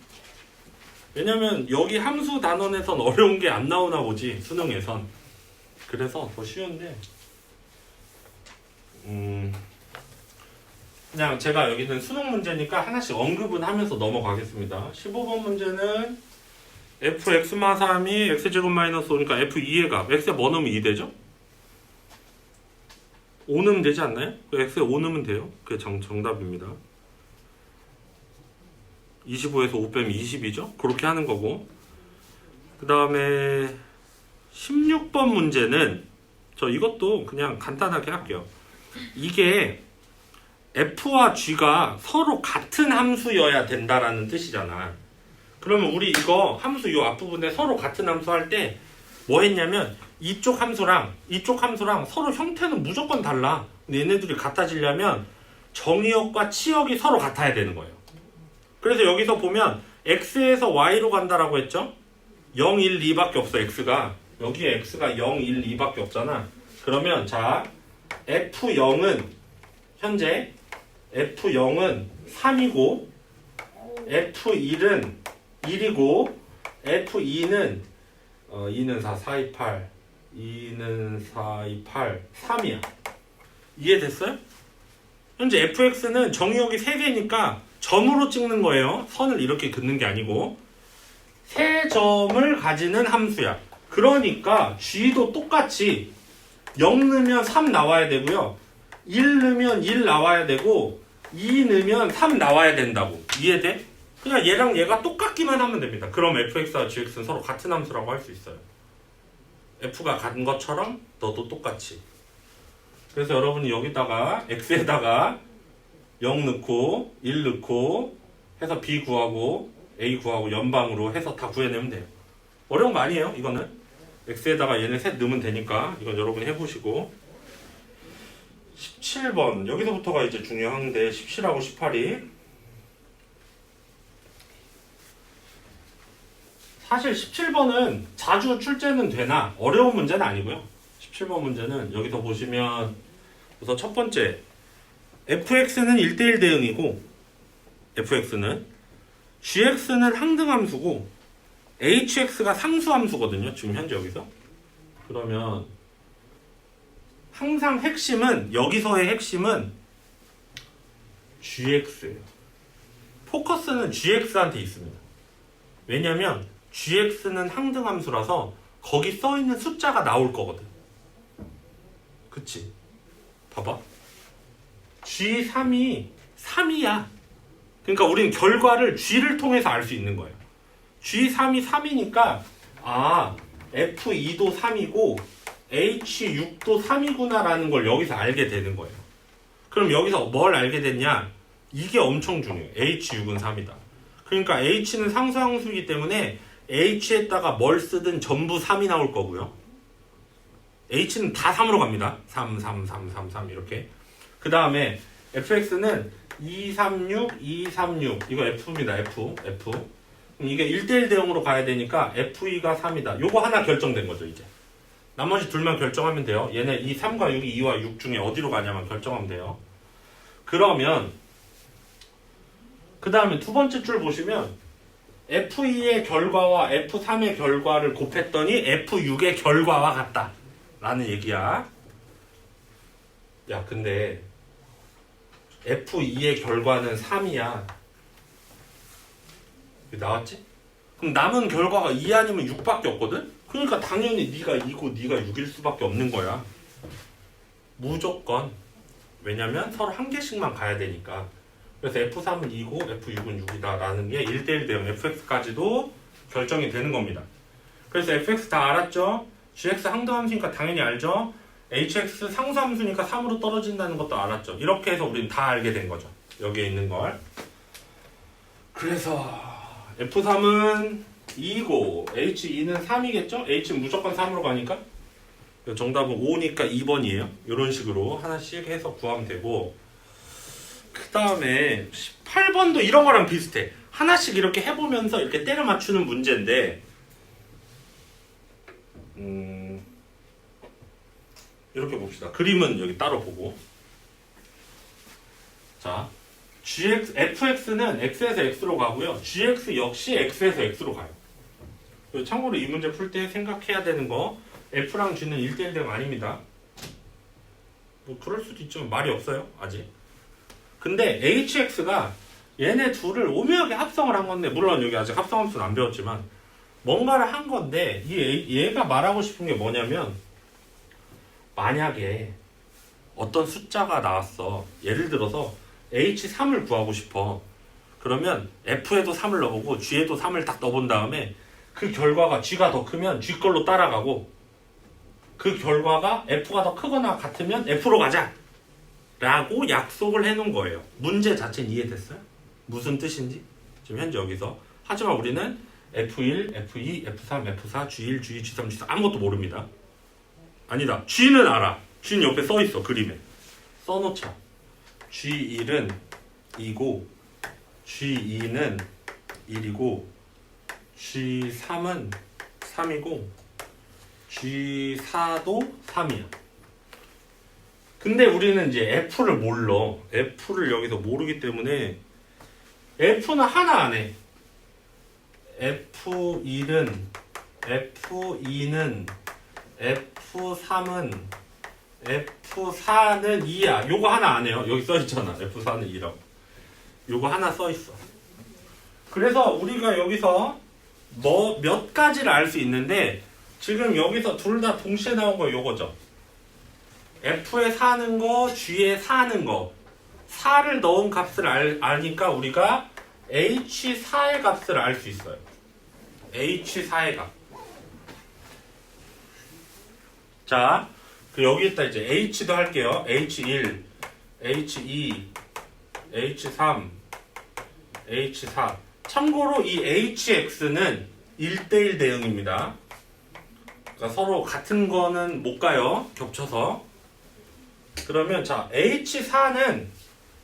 왜냐면 여기 함수 단원에선 어려운 게 안 나오나 보지 수능에선. 그래서 더 쉬운데 그냥 제가 여기는 수능 문제니까 하나씩 언급은 하면서 넘어가겠습니다. 15번 문제는 fx-3이 x제곱 마이너스 5니까 f2의 값 x에 뭐 넣으면 2 되죠? 5 넣으면 되지 않나요? x에 5 넣으면 돼요. 그게 정답입니다. 25에서 5 빼면 20이죠? 그렇게 하는 거고. 그 다음에 16번 문제는 저 이것도 그냥 간단하게 할게요. 이게 f와 g가 서로 같은 함수여야 된다라는 뜻이잖아. 그러면 우리 이거 함수 요 앞부분에 서로 같은 함수 할 때 뭐 했냐면 이쪽 함수랑 서로 형태는 무조건 달라. 근데 얘네들이 같아지려면 정의역과 치역이 서로 같아야 되는 거예요. 그래서 여기서 보면 x에서 y로 간다라고 했죠? 0, 1, 2밖에 없어 x가. 여기에 x가 0, 1, 2밖에 없잖아. 그러면 자 f0은 현재 f0은 3이고 f1은 1이고 f2는 2는 4, 4, 2, 8 2는 4, 2, 8 3이야. 이해됐어요? 현재 fx는 정의역이 3개니까 점으로 찍는 거예요. 선을 이렇게 긋는 게 아니고 3점을 가지는 함수야. 그러니까 g도 똑같이 0 넣으면 3 나와야 되고요. 1 넣으면 1 나와야 되고 2 넣으면 3 나와야 된다고. 이해돼? 그냥 얘랑 얘가 똑같기만 하면 됩니다. 그럼 fx와 gx는 서로 같은 함수라고 할 수 있어요. f가 같은 것처럼 너도 똑같이. 그래서 여러분이 여기다가 x에다가 0 넣고 1 넣고 해서 b 구하고 a 구하고 연방으로 해서 다 구해내면 돼요. 어려운 거 아니에요. 이거는 x에다가 얘네 셋 넣으면 되니까 이건 여러분이 해보시고. 17번 여기서부터가 이제 중요한데 17하고 18이 사실 17번은 자주 출제는 되나 어려운 문제는 아니고요. 17번 문제는 여기서 보시면 우선 첫 번째 fx는 1대1 대응이고 fx는 gx는 항등함수고 hx가 상수함수거든요. 지금 현재 여기서. 그러면 항상 핵심은 여기서의 핵심은 gx예요. 포커스는 gx한테 있습니다. 왜냐면 gx는 항등함수라서 거기 써있는 숫자가 나올 거거든. 그치? 봐봐. g3이 3이야. 그러니까 우리는 결과를 g를 통해서 알 수 있는 거예요. g3이 3이니까 아 f2도 3이고 h6도 3이구나 라는 걸 여기서 알게 되는 거예요. 그럼 여기서 뭘 알게 됐냐? 이게 엄청 중요해요. h6은 3이다. 그러니까 h는 상수함수이기 때문에 h에다가 뭘 쓰든 전부 3이 나올 거고요. h는 다 3으로 갑니다. 3, 3, 3, 3, 3 이렇게. 그 다음에 fx는 236, 236 이거 f입니다. f. 이게 1대1 대응으로 가야 되니까 f2가 3이다. 요거 하나 결정된 거죠. 이제 나머지 둘만 결정하면 돼요. 얘네 이 3과 6이 2와 6 중에 어디로 가냐만 결정하면 돼요. 그러면 그 다음에 두 번째 줄 보시면 F2의 결과와 F3의 결과를 곱했더니 F6의 결과와 같다 라는 얘기야. 야 근데 F2의 결과는 3이야. 왜 나왔지? 그럼 남은 결과가 2 아니면 6밖에 없거든? 그러니까 당연히 네가 2고 네가 6일 수밖에 없는 거야. 무조건. 왜냐면 서로 한 개씩만 가야 되니까. 그래서 F3은 2고 F6은 6이다 라는 게 1대1 대응 fx까지도 결정이 되는 겁니다. 그래서 fx 다 알았죠? gx 항등함수니까 당연히 알죠? hx 상수함수니까 3으로 떨어진다는 것도 알았죠? 이렇게 해서 우리는 다 알게 된 거죠. 여기에 있는 걸. 그래서 F3은 2고 H2는 3이겠죠? H는 무조건 3으로 가니까 정답은 5니까 2번이에요. 이런 식으로 하나씩 해서 구하면 되고 그 다음에 18번도 이런 거랑 비슷해. 하나씩 이렇게 해보면서 이렇게 때려 맞추는 문제인데 이렇게 봅시다. 그림은 여기 따로 보고 자 fx는 x에서 x로 가고요. gx 역시 x에서 x로 가요. 참고로 이 문제 풀 때 생각해야 되는 거 f랑 g는 1대1 대응 아닙니다. 뭐 그럴 수도 있지만 말이 없어요. 아직. 근데 hx가 얘네 둘을 오묘하게 합성을 한 건데 물론 여기 아직 합성함수는 안 배웠지만 뭔가를 한 건데 얘가 말하고 싶은 게 뭐냐면 만약에 어떤 숫자가 나왔어. 예를 들어서 H3을 구하고 싶어. 그러면 F에도 3을 넣어보고 G에도 3을 딱 넣어본 다음에 그 결과가 G가 더 크면 G 걸로 따라가고 그 결과가 F가 더 크거나 같으면 F로 가자 라고 약속을 해놓은 거예요. 문제 자체는 이해됐어요? 무슨 뜻인지? 지금 현재 여기서. 하지만 우리는 F1, F2, F3, F4, G1, G2, G3, G4 아무것도 모릅니다. 아니다. G는 알아. G는 옆에 써있어. 그림에. 써놓자. G1은 2고 G2는 1이고 G3은 3이고 G4도 3이야. 근데 우리는 이제 F를 몰라. F를 여기서 모르기 때문에 F는 하나 안 해. F1은 F2는 F3은 F4는 2야. 요거 하나 안 해요. 여기 써있잖아. F4는 2라고. 요거 하나 써있어. 그래서 우리가 여기서 뭐 몇 가지를 알 수 있는데 지금 여기서 둘 다 동시에 나온 거 요거죠. F에 사는 거, G에 사는 거. 4를 넣은 값을 아니까 우리가 H4의 값을 알 수 있어요. H4의 값. 자, 여기 있다 이제 H도 할게요. H1, H2, H3, H4. 참고로 이 HX는 1대1 대응입니다. 그러니까 서로 같은 거는 못 가요. 겹쳐서. 그러면 자, H4는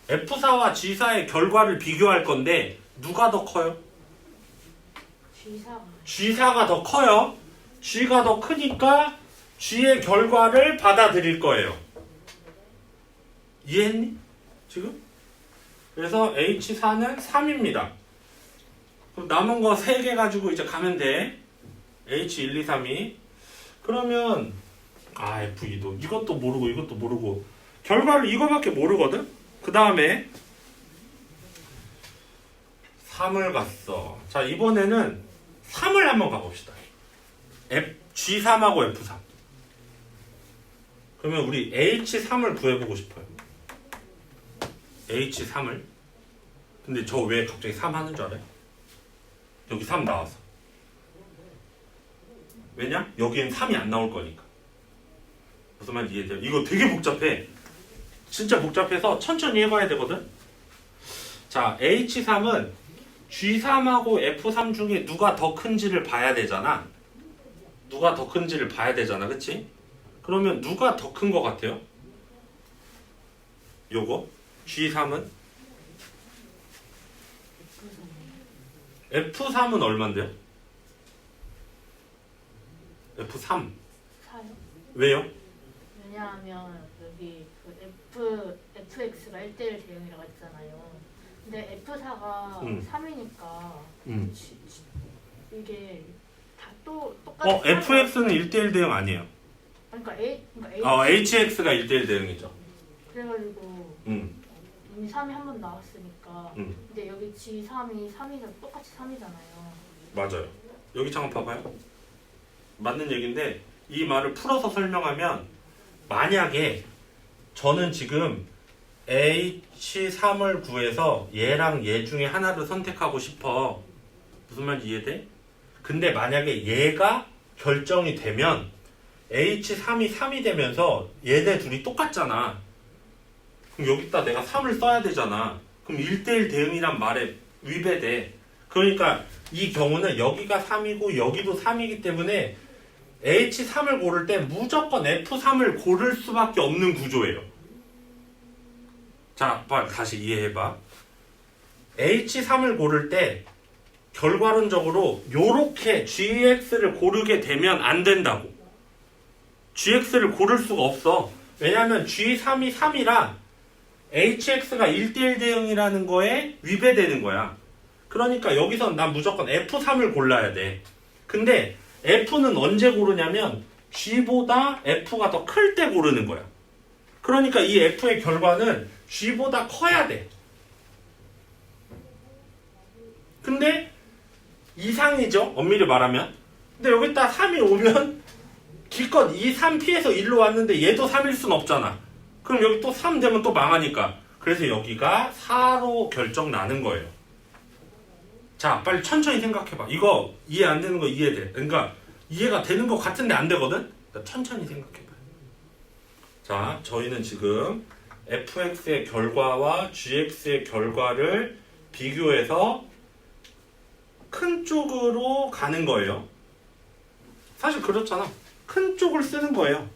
F4와 G4의 결과를 비교할 건데 누가 더 커요? G4가 더 커요. G가 더 크니까 G의 결과를 받아들일 거예요. 이해했니? 지금? 그래서 H4는 3입니다. 그럼 남은 거 3개 가지고 이제 가면 돼. H1, 2, 3이. 그러면 F2도 이것도 모르고 이것도 모르고 결과를 이거밖에 모르거든? 그 다음에 3을 갔어. 자, 이번에는 3을 한번 가봅시다. G3하고 F3. 그러면 우리 H3을 구해보고 싶어요. H3을. 근데 저 왜 갑자기 3 하는 줄 알아요? 여기 3 나와서. 왜냐? 여기엔 3이 안 나올 거니까. 무슨 말인지 이해돼요? 이거 되게 복잡해. 진짜 복잡해서 천천히 해봐야 되거든? 자, H3은 G3하고 F3 중에 누가 더 큰지를 봐야 되잖아. 누가 더 큰지를 봐야 되잖아. 그치? 그러면 누가 더 큰 거 같아요? 요거 G3은? F3은 얼만데요? F3 4요? 왜요? 왜냐하면 여기 그 fx가 1대1 대응이라고 했잖아요. 근데 f4가 3이니까 이게 다 똑같이 fx는 1대1 대응 아니에요. 그러니까 hx가 1대1 대응이죠. 그래가지고 이미 3이 한 번 나왔으니까 근데 여기 g3이 3이랑 똑같이 3이잖아요. 맞아요. 여기 잠깐 봐봐요. 맞는 얘기인데 이 말을 풀어서 설명하면 만약에 저는 지금 H3을 구해서 얘랑 얘 중에 하나를 선택하고 싶어. 무슨 말인지 이해돼? 근데 만약에 얘가 결정이 되면 H3이 3이 되면서 얘네 둘이 똑같잖아. 그럼 여기다 내가 3을 써야 되잖아. 그럼 1대1 대응이란 말에 위배돼. 그러니까 이 경우는 여기가 3이고 여기도 3이기 때문에 H3을 고를 때 무조건 F3을 고를 수밖에 없는 구조예요. 자, 다시 이해해봐. H3을 고를 때 결과론적으로 요렇게 GX를 고르게 되면 안 된다고. GX를 고를 수가 없어. 왜냐면 G3이 3이라 HX가 1대1 대응이라는 거에 위배되는 거야. 그러니까 여기서 난 무조건 F3을 골라야 돼. 근데 F는 언제 고르냐면 G보다 F가 더 클 때 고르는 거야. 그러니까 이 F의 결과는 G보다 커야 돼. 근데 이상이죠? 엄밀히 말하면. 근데 여기다 3이 오면 기껏 2, 3 피해서 1로 왔는데 얘도 3일 순 없잖아. 그럼 여기 또 3 되면 또 망하니까. 그래서 여기가 4로 결정 나는 거예요. 자, 빨리 천천히 생각해봐. 이거 이해 안 되는 거 이해돼. 그러니까 이해가 되는 것 같은데 안 되거든? 그러니까 천천히 생각해봐. 자, 저희는 지금 fx의 결과와 gx의 결과를 비교해서 큰 쪽으로 가는 거예요. 사실 그렇잖아. 큰 쪽을 쓰는 거예요.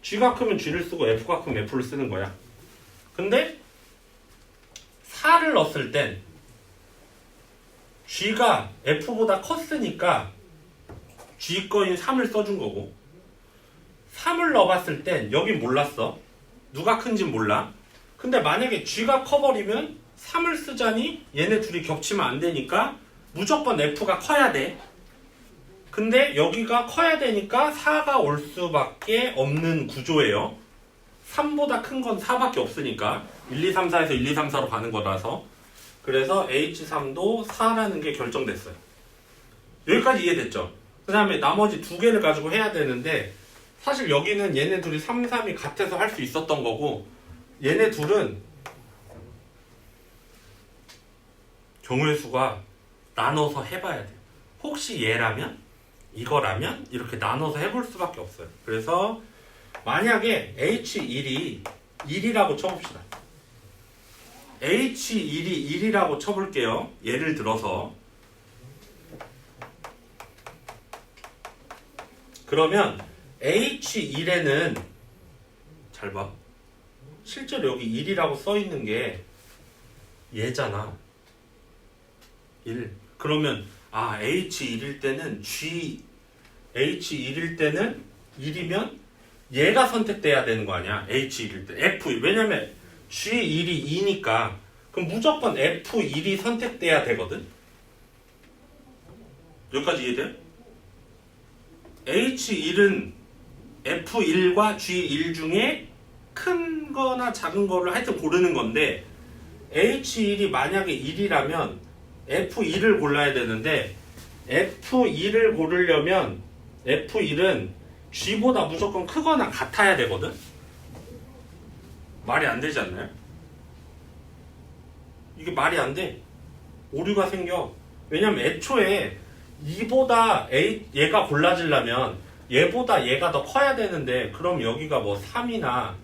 g가 크면 g를 쓰고 f가 크면 f를 쓰는 거야. 근데 4를 넣었을 땐 g가 f보다 컸으니까 g 거인 3을 써준 거고 3을 넣어봤을 땐 여긴 몰랐어. 누가 큰진 몰라. 근데 만약에 g가 커버리면 3을 쓰자니 얘네 둘이 겹치면 안 되니까 무조건 f가 커야 돼. 근데 여기가 커야 되니까 4가 올 수밖에 없는 구조예요. 3보다 큰 건 4밖에 없으니까 1, 2, 3, 4에서 1, 2, 3, 4로 가는 거라서 그래서 H3도 4라는 게 결정됐어요. 여기까지 이해됐죠? 그 다음에 나머지 두 개를 가지고 해야 되는데 사실 여기는 얘네 둘이 3, 3이 같아서 할 수 있었던 거고 얘네 둘은 경우의 수가 나눠서 해봐야 돼요. 혹시 얘라면 이거라면 이렇게 나눠서 해볼 수밖에 없어요. 그래서 만약에 H1이 1이라고 쳐봅시다. H1이 1이라고 쳐볼게요. 예를 들어서 그러면 H1에는 잘 봐. 실제로 여기 1이라고 써있는 게 얘잖아. 1. 그러면 H1일 때는 H1일 때는 1이면 얘가 선택돼야 되는 거 아니야. H1일 때. F1. 왜냐면 G1이 2니까 그럼 무조건 F1이 선택돼야 되거든. 여기까지 이해돼? H1은 F1과 G1 중에 큰 거나 작은 거를 하여튼 고르는 건데 H1이 만약에 1이라면 F1을 골라야 되는데 F1을 고르려면 F1은 G보다 무조건 크거나 같아야 되거든? 말이 안 되지 않나요? 이게 말이 안 돼. 오류가 생겨. 왜냐면 애초에 얘가 골라지려면 얘보다 얘가 더 커야 되는데 그럼 여기가 뭐 3이나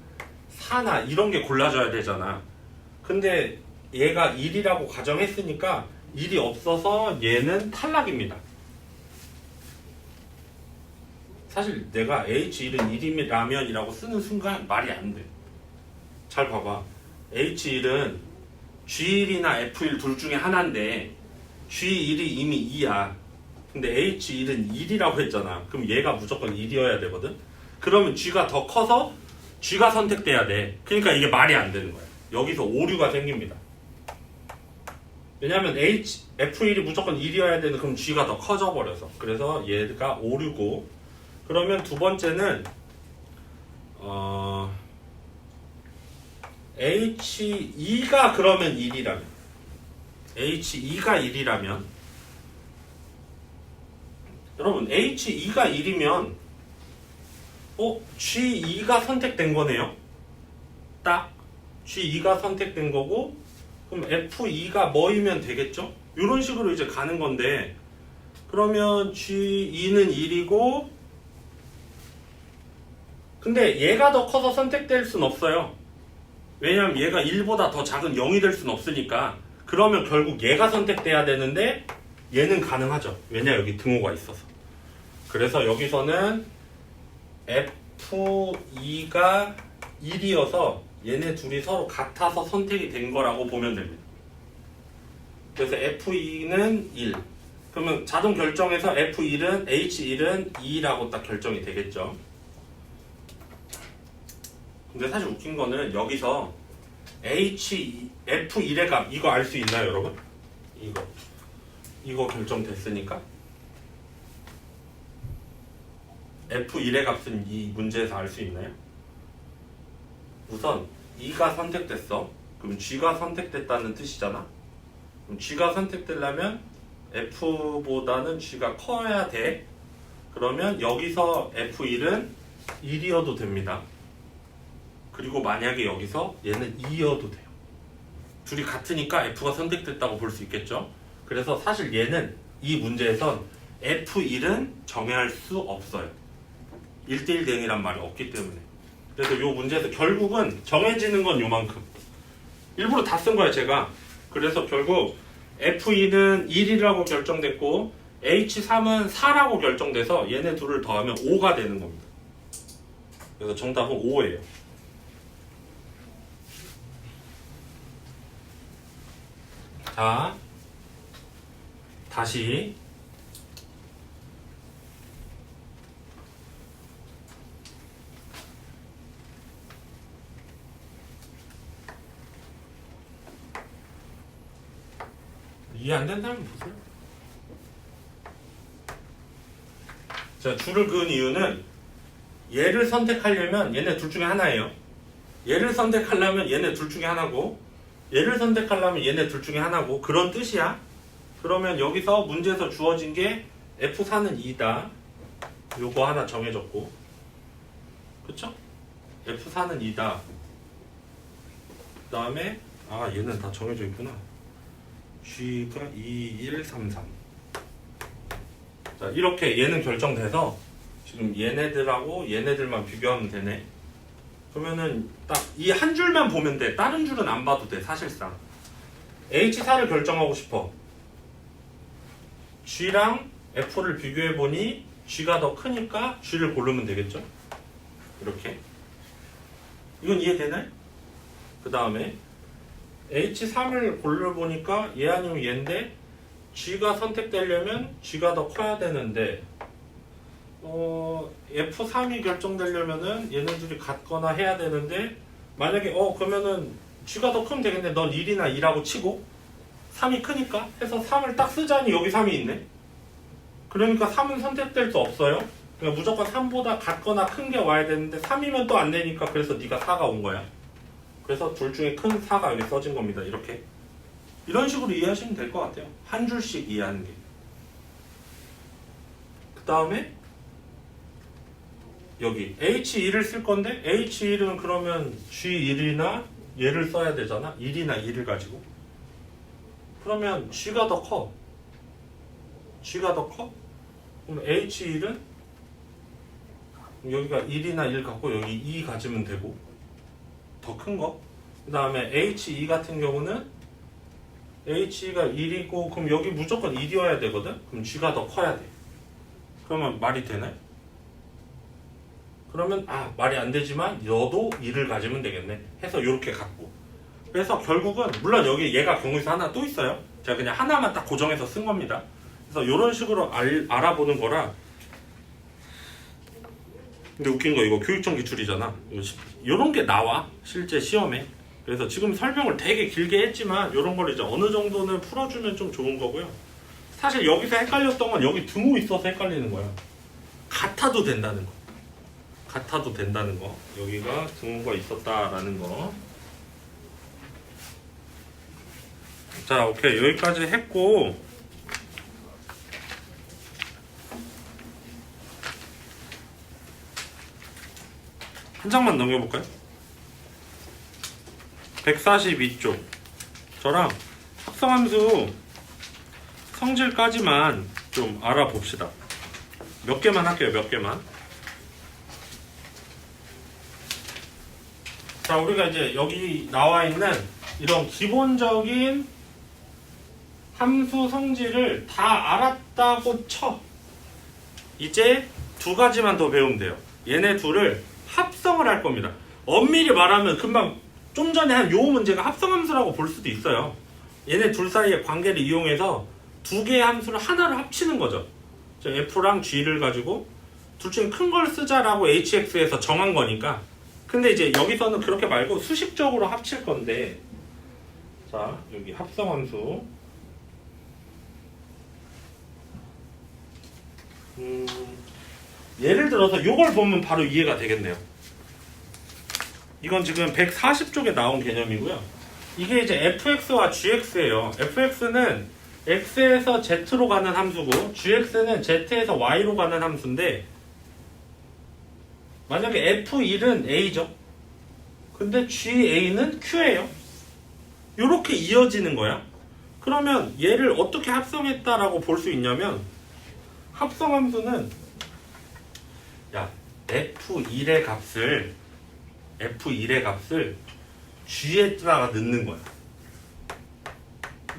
4나 이런 게 골라져야 되잖아. 근데 얘가 1이라고 가정했으니까 1이 없어서 얘는 탈락입니다. 사실 내가 H1은 1이라면이라고 쓰는 순간 말이 안 돼. 잘 봐봐. H1은 G1이나 F1 둘 중에 하나인데 G1이 이미 2야. 근데 H1은 1이라고 했잖아. 그럼 얘가 무조건 1이어야 되거든. 그러면 G가 더 커서 G가 선택돼야 돼. 그러니까 이게 말이 안 되는 거야. 여기서 오류가 생깁니다. 왜냐하면 F1이 무조건 1이어야 되는 그럼 G가 더 커져 버려서. 그래서 얘가 오류고, 그러면 두 번째는 H2가 그러면 1이라면, H2가 1이라면, 여러분 H2가 1이면 G2가 선택된 거네요. 딱 G2가 선택된 거고, 그럼 F2가 뭐이면 되겠죠? 이런 식으로 이제 가는 건데, 그러면 G2는 1이고, 근데 얘가 더 커서 선택될 순 없어요. 왜냐면 얘가 1보다 더 작은 0이 될 순 없으니까. 그러면 결국 얘가 선택돼야 되는데 얘는 가능하죠. 왜냐, 여기 등호가 있어서. 그래서 여기서는 F2가 1이어서 얘네 둘이 서로 같아서 선택이 된 거라고 보면 됩니다. 그래서 F2는 1. 그러면 자동 결정에서 F1은 H1은 2라고 딱 결정이 되겠죠. 근데 사실 웃긴 거는 여기서 F1의 값 이거 알 수 있나요, 여러분? 이거 결정됐으니까 F1의 값은 이 문제에서 알 수 있나요? 우선 2가 선택됐어. 그럼 G가 선택됐다는 뜻이잖아. 그럼 G가 선택되려면 F보다는 G가 커야 돼. 그러면 여기서 F1은 1이어도 됩니다. 그리고 만약에 여기서 얘는 2이어도 돼요. 둘이 같으니까 F가 선택됐다고 볼 수 있겠죠. 그래서 사실 얘는 이 문제에선 F1은 정의할 수 없어요. 1대1 대응이란 말이 없기 때문에. 그래서 이 문제에서 결국은 정해지는 건 요만큼. 일부러 다 쓴 거예요, 제가. 그래서 결국 F2는 1이라고 결정됐고 H3은 4라고 결정돼서 얘네 둘을 더하면 5가 되는 겁니다. 그래서 정답은 5예요. 자, 다시 이해 안 된 사람 보세요. 자, 줄을 그은 이유는 얘를 선택하려면 얘네 둘 중에 하나예요. 얘를 선택하려면 얘네 둘 중에 하나고, 얘를 선택하려면 얘네 둘 중에 하나고, 그런 뜻이야. 그러면 여기서 문제에서 주어진 게 F4는 2다. 요거 하나 정해졌고, 그쵸? F4는 2다. 그 다음에 얘는 다 정해져 있구나. G가 2, 1, 3, 3. 자, 이렇게 얘는 결정돼서 지금 얘네들하고 얘네들만 비교하면 되네. 그러면은 딱 이 한 줄만 보면 돼. 다른 줄은 안 봐도 돼, 사실상. H4를 결정하고 싶어. G랑 F를 비교해보니 G가 더 크니까 G를 고르면 되겠죠? 이렇게. 이건 이해되나요? 그 다음에 H3을 골라보니까 얘 아니면 얘인데 G가 선택되려면 G가 더 커야 되는데 F3이 결정되려면은 얘네들이 같거나 해야 되는데 만약에 그러면은 G가 더 크면 되겠네. 넌 1이나 2라고 치고 3이 크니까 해서 3을 딱 쓰자니 여기 3이 있네. 그러니까 3은 선택될 수 없어요. 그러니까 무조건 3보다 같거나 큰 게 와야 되는데 3이면 또 안 되니까 그래서 네가 4가 온 거야. 그래서 둘 중에 큰 4가 여기 써진 겁니다. 이렇게. 이런 식으로 이해하시면 될 것 같아요. 한 줄씩 이해하는 게. 그 다음에 여기 H1을 쓸 건데 H1은 그러면 G1이나 얘를 써야 되잖아. 1이나 2를 가지고. 그러면 G가 더 커. G가 더 커? 그럼 H1은 여기가 1이나 1 갖고 여기 2 가지면 되고 더 큰 거. 그 다음에 H2 같은 경우는 H2가 1이고 그럼 여기 무조건 1이어야 되거든? 그럼 G가 더 커야 돼. 그러면 말이 되나요? 그러면 말이 안 되지만 너도 2를 가지면 되겠네 해서 이렇게 갖고. 그래서 결국은 물론 여기 얘가 경우에서 하나 또 있어요. 제가 그냥 하나만 딱 고정해서 쓴 겁니다. 그래서 이런 식으로 알아보는 거라. 근데 웃긴 거 이거 교육청 기출이잖아. 이런 게 나와 실제 시험에. 그래서 지금 설명을 되게 길게 했지만 이런 걸 이제 어느 정도는 풀어주면 좀 좋은 거고요. 사실 여기서 헷갈렸던 건 여기 등호 있어서 헷갈리는 거야. 같아도 된다는 거. 같아도 된다는 거. 여기가 등호가 있었다라는 거. 자, 오케이. 여기까지 했고, 한 장만 넘겨볼까요? 142쪽. 저랑 합성함수 성질까지만 좀 알아봅시다. 몇 개만 할게요, 몇 개만. 자, 우리가 이제 여기 나와 있는 이런 기본적인 함수 성질을 다 알았다고 쳐. 이제 두 가지만 더 배우면 돼요. 얘네 둘을 합성을 할 겁니다. 엄밀히 말하면 금방 좀 전에 한 요 문제가 합성함수라고 볼 수도 있어요. 얘네 둘 사이의 관계를 이용해서 두 개의 함수를 하나로 합치는 거죠. f랑 g를 가지고 둘 중에 큰 걸 쓰자라고 hx에서 정한 거니까. 근데 이제 여기서는 그렇게 말고 수식적으로 합칠 건데, 자, 여기 합성함수. 예를 들어서 요걸 보면 바로 이해가 되겠네요. 이건 지금 140쪽에 나온 개념이고요. 이게 이제 fx와 gx예요. fx는 x에서 z로 가는 함수고 gx는 z에서 y로 가는 함수인데, 만약에 f1은 a죠. 근데 ga는 q예요. 요렇게 이어지는 거야. 그러면 얘를 어떻게 합성했다라고 볼 수 있냐면, 합성함수는 야, f1의 값을 g에다가 넣는 거야.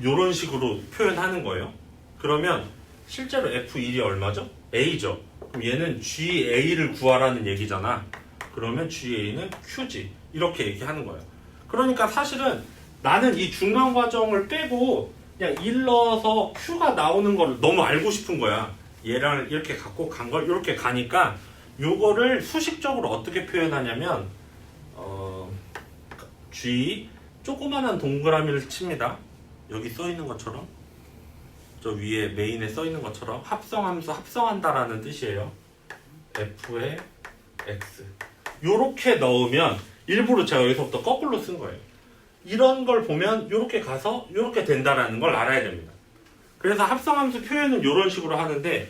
요런 식으로 표현하는 거예요. 그러면 실제로 f1이 얼마죠? a죠. 그럼 얘는 ga를 구하라는 얘기잖아. 그러면 ga는 q지. 이렇게 얘기하는 거예요. 그러니까 사실은 나는 이 중간 과정을 빼고 그냥 일러서 q가 나오는 걸 너무 알고 싶은 거야. 얘랑 이렇게 갖고 간 걸 이렇게 가니까 요거를 수식적으로 어떻게 표현하냐면 G 조그만한 동그라미를 칩니다. 여기 써 있는 것처럼, 저 위에 메인에 써 있는 것처럼 합성함수 합성한다라는 뜻이에요. F의 X 요렇게 넣으면, 일부러 제가 여기서부터 거꾸로 쓴 거예요. 이런 걸 보면 요렇게 가서 요렇게 된다라는 걸 알아야 됩니다. 그래서 합성함수 표현은 이런 식으로 하는데,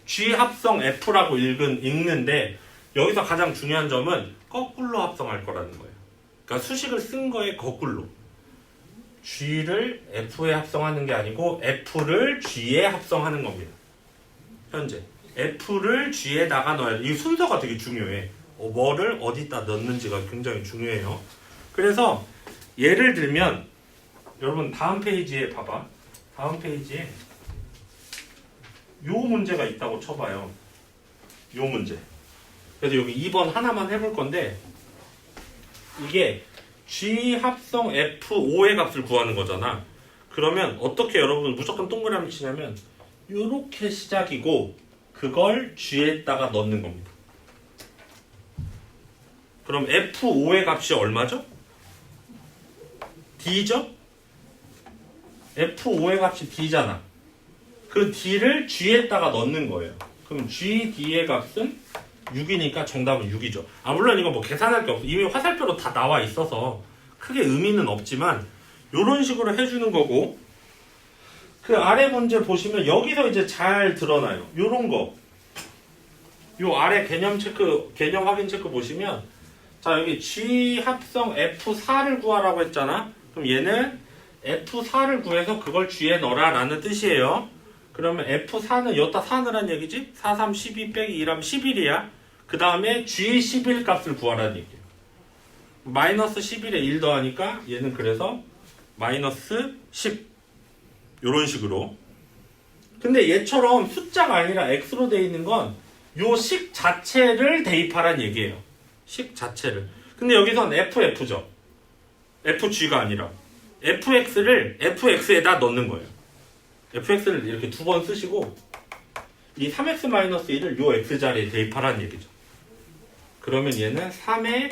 G 합성 F라고 읽는데 여기서 가장 중요한 점은 거꾸로 합성할 거라는 거예요. 그러니까 수식을 쓴 거에 거꾸로. G를 F에 합성하는 게 아니고 F를 G에 합성하는 겁니다. 현재 F를 G에다가 넣어야 돼. 이 순서가 되게 중요해. 뭐를 어디다 넣는지가 굉장히 중요해요. 그래서 예를 들면 여러분 다음 페이지에 봐봐. 다음 페이지에 요 문제가 있다고 쳐봐요. 요 문제. 그래서 여기 2번 하나만 해볼 건데, 이게 G 합성 F5의 값을 구하는 거잖아. 그러면 어떻게 여러분 무조건 동그라미 치냐면 요렇게 시작이고 그걸 G에다가 넣는 겁니다. 그럼 F5의 값이 얼마죠? D죠? F5의 값이 D잖아. 그 D를 G에다가 넣는 거예요. 그럼 GD의 값은 6이니까 정답은 6이죠. 물론 이거 뭐 계산할 게 없어. 이미 화살표로 다 나와 있어서 크게 의미는 없지만 이런 식으로 해주는 거고, 그 아래 문제 보시면 여기서 이제 잘 드러나요. 요런 거. 요 아래 개념 확인 체크 보시면, 자, 여기 G 합성 F4를 구하라고 했잖아. 그럼 얘는 F4를 구해서 그걸 G에 넣어라 라는 뜻이에요. 그러면 F4는 여기다 4 넣으란 얘기지? 4, 3, 12 빼기 2라면 11이야. 그 다음에 G11 값을 구하라는 얘기예요. 마이너스 11에 1 더하니까 얘는 그래서 마이너스 10. 요런 식으로. 근데 얘처럼 숫자가 아니라 X로 되어 있는 건 요 식 자체를 대입하란 얘기예요. 식 자체를. 근데 여기선 FF죠. FG가 아니라 FX를 FX에다 넣는 거예요. FX를 이렇게 두 번 쓰시고 이 3x-1을 요 X자리에 대입하라는 얘기죠. 그러면 얘는 3의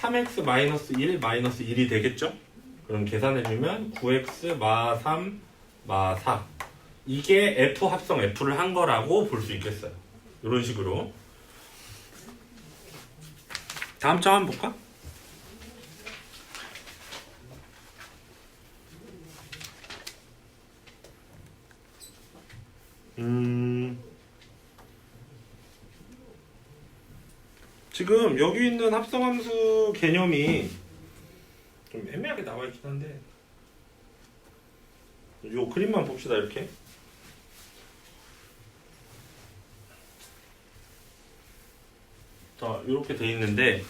3x 마이너스 1 마이너스 1이 되겠죠? 그럼 계산해주면 9x 마 3 마 4 이게 f 합성 f를 한 거라고 볼 수 있겠어요. 이런 식으로. 다음 장 한번 볼까? 지금 여기 있는 합성함수 개념이 좀 애매하게 나와 있긴 한데 요 그림만 봅시다. 이렇게 자 이렇게 돼 있는데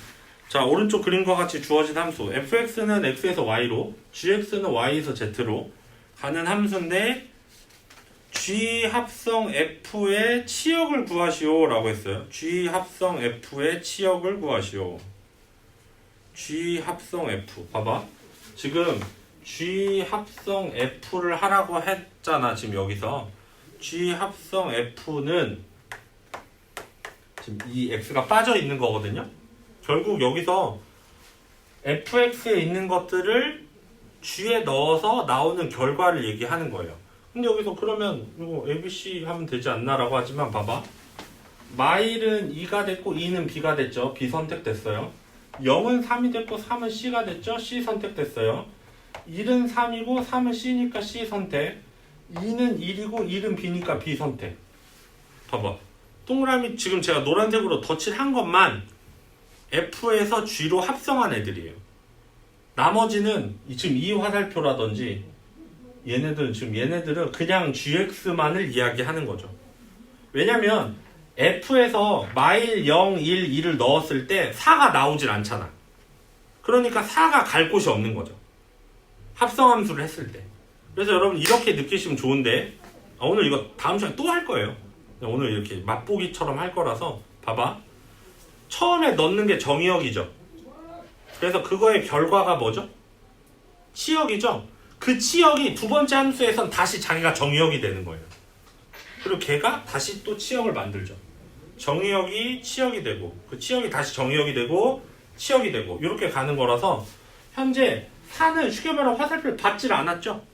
자 오른쪽 그림과 같이 주어진 함수 fx는 x에서 y로 gx는 y에서 z로 가는 함수인데 g 합성 f의 치역을 구하시오 라고 했어요. g 합성 f의 치역을 구하시오. g 합성 f 봐봐 지금 g 합성 f를 하라고 했잖아. 지금 여기서 g 합성 f는 지금 이 x가 빠져 있는 거거든요. 결국 여기서 fx에 있는 것들을 g에 넣어서 나오는 결과를 얘기하는 거예요. 근데 여기서 그러면 이거 ABC 하면 되지 않나 라고 하지만 봐봐 마일은 2가 됐고 2는 B가 됐죠. B 선택됐어요. 0은 3이 됐고 3은 C가 됐죠. C 선택됐어요. 1은 3이고 3은 C니까 C 선택 2는 1이고 1은 B니까 B 선택. 봐봐 동그라미 지금 제가 노란색으로 덧칠한 것만 F에서 G로 합성한 애들이에요. 나머지는 지금 이 화살표라든지 얘네들은 그냥 GX만을 이야기하는 거죠. 왜냐면 F에서 마일 0, 1, 2를 넣었을 때 4가 나오질 않잖아. 그러니까 4가 갈 곳이 없는 거죠. 합성함수를 했을 때. 그래서 여러분 이렇게 느끼시면 좋은데 오늘 이거 다음 시간에 또 할 거예요. 오늘 이렇게 맛보기처럼 할 거라서 봐봐. 처음에 넣는 게 정의역이죠. 그래서 그거의 결과가 뭐죠? 치역이죠. 그 치역이 두 번째 함수에선 다시 자기가 정의역이 되는 거예요. 그리고 걔가 다시 또 치역을 만들죠. 정의역이 치역이 되고 그 치역이 다시 정의역이 되고 치역이 되고 이렇게 가는 거라서 현재 4는 쉽게 말하면 화살표를 받질 않았죠.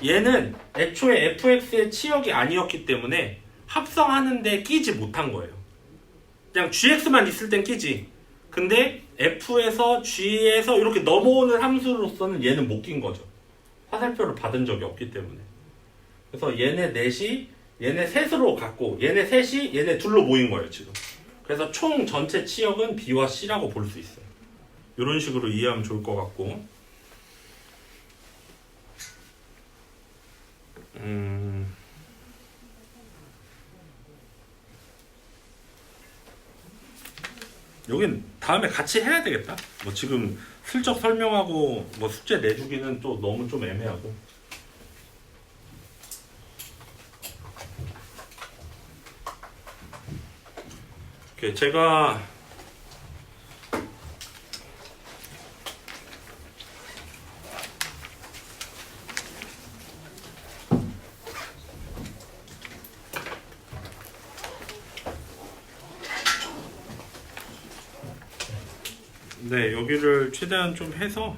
얘는 애초에 fx의 치역이 아니었기 때문에 합성하는데 끼지 못한 거예요. 그냥 gx만 있을 땐 끼지. 근데 f에서 g에서 이렇게 넘어오는 함수로서는 얘는 못 낀 거죠. 화살표를 받은 적이 없기 때문에. 그래서 얘네 넷이 얘네 셋으로 갔고 얘네 셋이 얘네 둘로 모인 거예요 지금. 그래서 총 전체 치역은 B와 C라고 볼 수 있어요. 이런 식으로 이해하면 좋을 것 같고 여긴 다음에 같이 해야 되겠다. 뭐 지금 슬쩍 설명하고 뭐 숙제 내주기는 또 너무 좀 애매하고. 오케이, 제가 네, 여기를 최대한 좀 해서